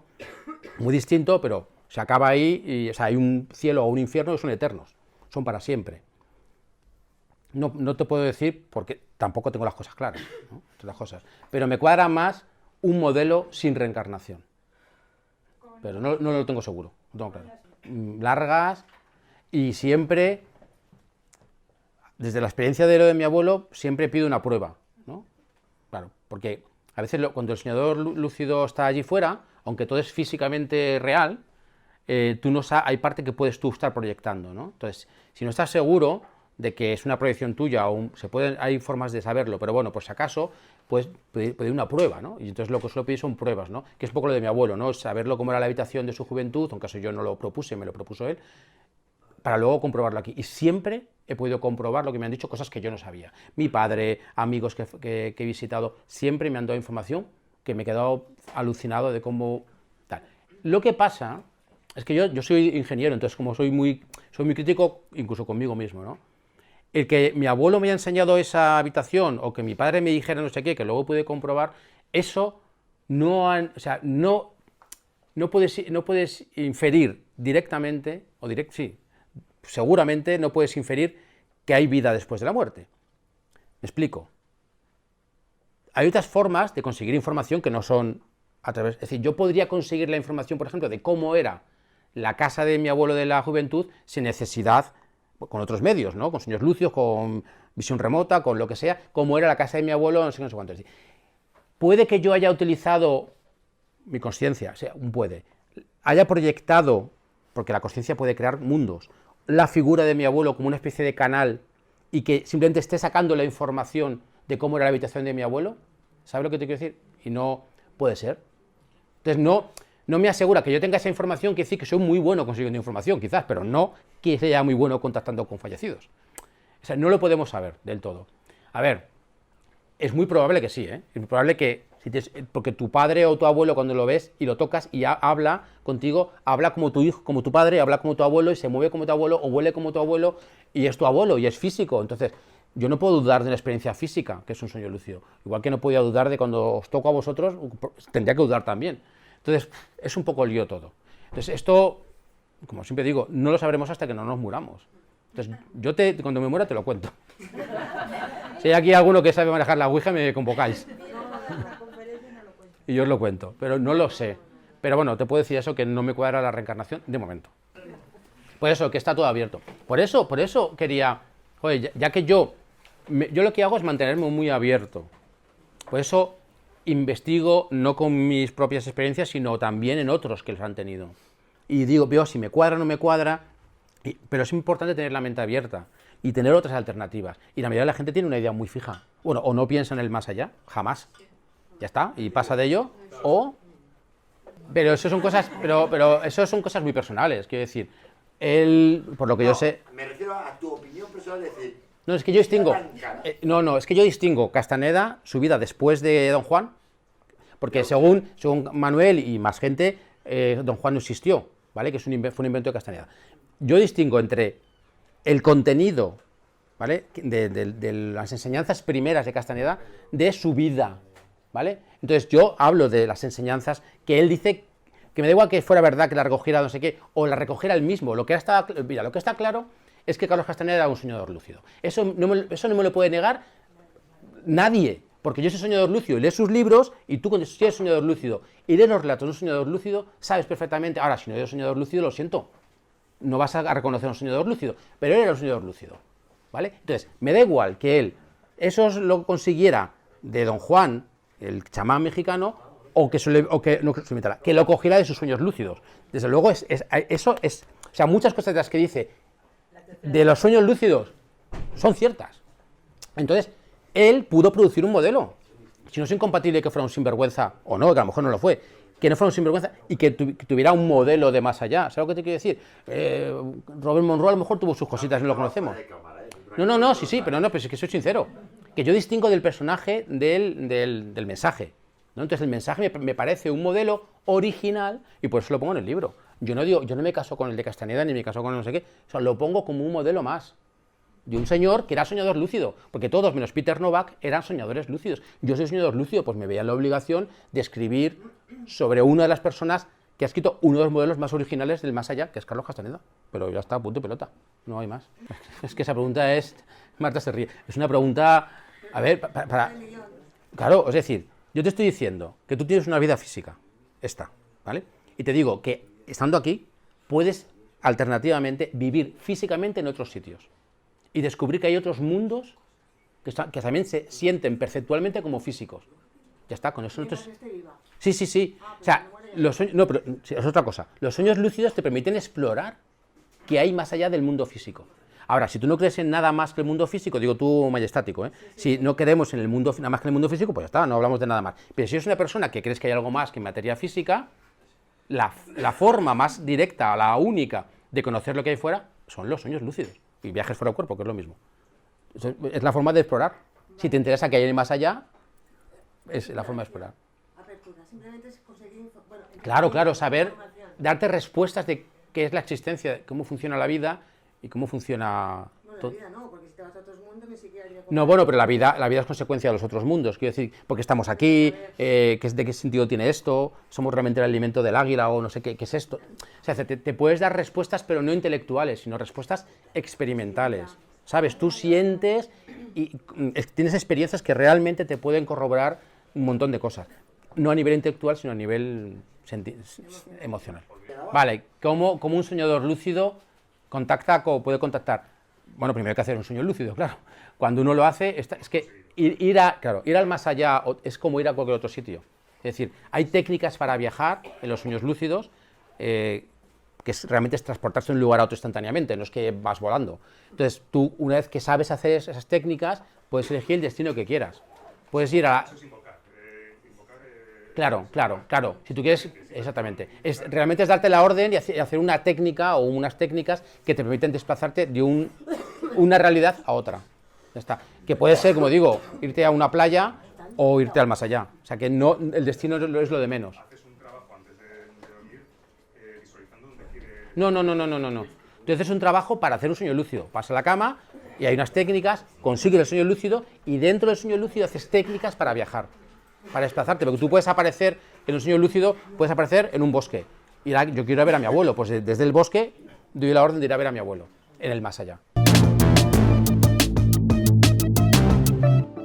muy distinto, pero se acaba ahí, y, o sea, hay un cielo o un infierno que son eternos, son para siempre. No te puedo decir, porque tampoco tengo las cosas claras, ¿no? Las cosas, pero me cuadra más un modelo sin reencarnación. Pero no lo tengo seguro, no tengo claro. Largas, y siempre, desde la experiencia de lo de mi abuelo, siempre pido una prueba, ¿no? Claro, porque a veces cuando el soñador lúcido está allí fuera, aunque todo es físicamente real, hay parte que puedes tú estar proyectando, ¿no? Entonces, si no estás seguro de que es una proyección tuya, hay formas de saberlo, pero bueno, por si acaso, puedes pedir una prueba, ¿no? Y entonces lo que suelo pedir son pruebas, ¿no? Que es un poco lo de mi abuelo, ¿no? Saberlo cómo era la habitación de su juventud, aunque eso yo no lo propuse, me lo propuso él, para luego comprobarlo aquí. Y siempre he podido comprobar lo que me han dicho, cosas que yo no sabía. Mi padre, amigos que he visitado, siempre me han dado información que me he quedado alucinado de cómo tal. Lo que pasa es que yo soy ingeniero, entonces como soy muy crítico, incluso conmigo mismo, ¿no? El que mi abuelo me haya enseñado esa habitación, o que mi padre me dijera no sé qué, que luego pude comprobar, eso no puedes inferir directamente, sí, seguramente no puedes inferir que hay vida después de la muerte. ¿Me explico? Hay otras formas de conseguir información que no son a través... Es decir, yo podría conseguir la información, por ejemplo, de cómo era la casa de mi abuelo de la juventud sin necesidad, con otros medios, ¿no? Con sueños lúcidos, con visión remota, con lo que sea, cómo era la casa de mi abuelo, no sé cuánto. Es decir, puede que yo haya utilizado mi consciencia, o sea, haya proyectado, porque la consciencia puede crear mundos, la figura de mi abuelo como una especie de canal, y que simplemente esté sacando la información de cómo era la habitación de mi abuelo. ¿Sabes lo que te quiero decir? Y no puede ser. Entonces no me asegura que yo tenga esa información, que decir que soy muy bueno consiguiendo información, quizás, pero no que sea muy bueno contactando con fallecidos. O sea, no lo podemos saber del todo. A ver, es muy probable que sí, ¿eh? Es muy probable que, porque tu padre o tu abuelo, cuando lo ves y lo tocas y habla contigo, habla como tu hijo, como tu padre, habla como tu abuelo, y se mueve como tu abuelo, o huele como tu abuelo, y es tu abuelo, y es físico. Entonces, yo no puedo dudar de la experiencia física, que es un sueño lúcido. Igual que no podía dudar de cuando os toco a vosotros, tendría que dudar también. Entonces, es un poco lío todo. Entonces, esto, como siempre digo, no lo sabremos hasta que no nos muramos. Entonces, cuando me muera te lo cuento. Si hay aquí alguno que sabe manejar la Ouija, me convocáis. Y yo os lo cuento, pero no lo sé. Pero bueno, te puedo decir eso, que no me cuadra la reencarnación de momento. Por eso, que está todo abierto. Por eso quería, joder, ya que yo lo que hago es mantenerme muy abierto. Por eso investigo no con mis propias experiencias, sino también en otros que los han tenido. Y digo, veo si me cuadra o no me cuadra, pero es importante tener la mente abierta y tener otras alternativas. Y la mayoría de la gente tiene una idea muy fija. Bueno, o no piensa en el más allá, jamás. Ya está, y pasa de ello, o... Pero eso son cosas, pero eso son cosas muy personales, quiero decir. Él, por lo que yo sé... Me refiero a tu opinión personal, es decir... No, es que yo distingo... es que yo distingo Castaneda, su vida después de Don Juan, porque según Manuel y más gente, Don Juan no existió, ¿vale? Que fue un invento de Castaneda. Yo distingo entre el contenido, ¿vale? De las enseñanzas primeras de Castaneda, de su vida, ¿vale? Entonces yo hablo de las enseñanzas que él dice que me da igual que fuera verdad, que la recogiera no sé qué, o la recogiera él mismo. Lo que está claro es que Carlos Castaneda era un soñador lúcido. Eso no me lo puede negar nadie, porque yo soy soñador lúcido y lees sus libros, y tú cuando eres soñador lúcido y lees los relatos de un soñador lúcido, sabes perfectamente. Ahora, si no eres soñador lúcido, lo siento, no vas a reconocer a un soñador lúcido, pero él era un soñador lúcido, ¿vale? Entonces, me da igual que él eso lo consiguiera de Don Juan, el chamán mexicano, o que lo cogiera de sus sueños lúcidos. Desde luego, eso es... O sea, muchas cosas de las que dice de los sueños lúcidos son ciertas. Entonces, él pudo producir un modelo. Si no es incompatible que fuera un sinvergüenza, o no, que a lo mejor no lo fue, que no fuera un sinvergüenza y que tuviera un modelo de más allá. ¿Sabes lo que te quiero decir? Robert Monroe a lo mejor tuvo sus cositas, no lo conocemos. No, sí, pero es que soy sincero. Que yo distingo del personaje del mensaje, ¿no? Entonces el mensaje me parece un modelo original y por eso lo pongo en el libro. Yo no me caso con el de Castaneda ni me caso con no sé qué, o sea, lo pongo como un modelo más de un señor que era soñador lúcido, porque todos menos Peter Novak eran soñadores lúcidos. Yo soy soñador lúcido, pues me veía la obligación de escribir sobre una de las personas que ha escrito uno de los modelos más originales del más allá, que es Carlos Castaneda. Pero ya está, punto y pelota, no hay más. Es que esa pregunta es... Marta se ríe. Es una pregunta... A ver, claro, es decir, yo te estoy diciendo que tú tienes una vida física, esta, ¿vale? Y te digo que, estando aquí, puedes alternativamente vivir físicamente en otros sitios y descubrir que hay otros mundos que también se sienten perceptualmente como físicos. Ya está, con eso no te... Sí. O sea, los sueños... No, pero es otra cosa. Los sueños lúcidos te permiten explorar qué hay más allá del mundo físico. Ahora, si tú no crees en nada más que el mundo físico, digo tú majestático, si no creemos en el mundo, nada más que en el mundo físico, pues ya está, no hablamos de nada más. Pero si eres una persona que crees que hay algo más que en materia física, la forma más directa, la única de conocer lo que hay fuera, son los sueños lúcidos. Y viajes fuera del cuerpo, que es lo mismo. Es la forma de explorar. Si te interesa que hay más allá, es la forma de explorar. Apertura, simplemente es conseguir... Claro, saber, darte respuestas de qué es la existencia, cómo funciona la vida y cómo funciona... Bueno, la vida no, porque si te vas a otros mundos ni siquiera... No, bueno, pero la vida es consecuencia de los otros mundos, quiero decir, porque estamos aquí, de qué sentido tiene esto, somos realmente el alimento del águila o no sé qué es esto. O sea, te puedes dar respuestas, pero no intelectuales, sino respuestas experimentales. ¿Sabes? Tú sientes y tienes experiencias que realmente te pueden corroborar un montón de cosas. No a nivel intelectual, sino a nivel emocional. Vale, ¿cómo un soñador lúcido puede contactar? Bueno, primero hay que hacer un sueño lúcido, claro. Cuando uno lo hace, es que ir al más allá es como ir a cualquier otro sitio. Es decir, hay técnicas para viajar en los sueños lúcidos, realmente es transportarse de un lugar a otro instantáneamente, no es que vas volando. Entonces, tú, una vez que sabes hacer esas técnicas, puedes elegir el destino que quieras. Puedes ir a... Eso es invocar. Claro. Si tú quieres, exactamente. Realmente es darte la orden y hacer una técnica o unas técnicas que te permiten desplazarte de una realidad a otra. Ya está. Que puede ser, como digo, irte a una playa o irte al más allá. O sea, que no, el destino es lo de menos. Haces un trabajo antes de dormir visualizando dónde quieres... No. Tú haces un trabajo para hacer un sueño lúcido. Vas a la cama y hay unas técnicas, consigues el sueño lúcido y dentro del sueño lúcido haces técnicas para viajar, para desplazarte. Porque tú puedes aparecer en un sueño lúcido, puedes aparecer en un bosque. Yo quiero ir a ver a mi abuelo, pues desde el bosque doy la orden de ir a ver a mi abuelo, en el más allá.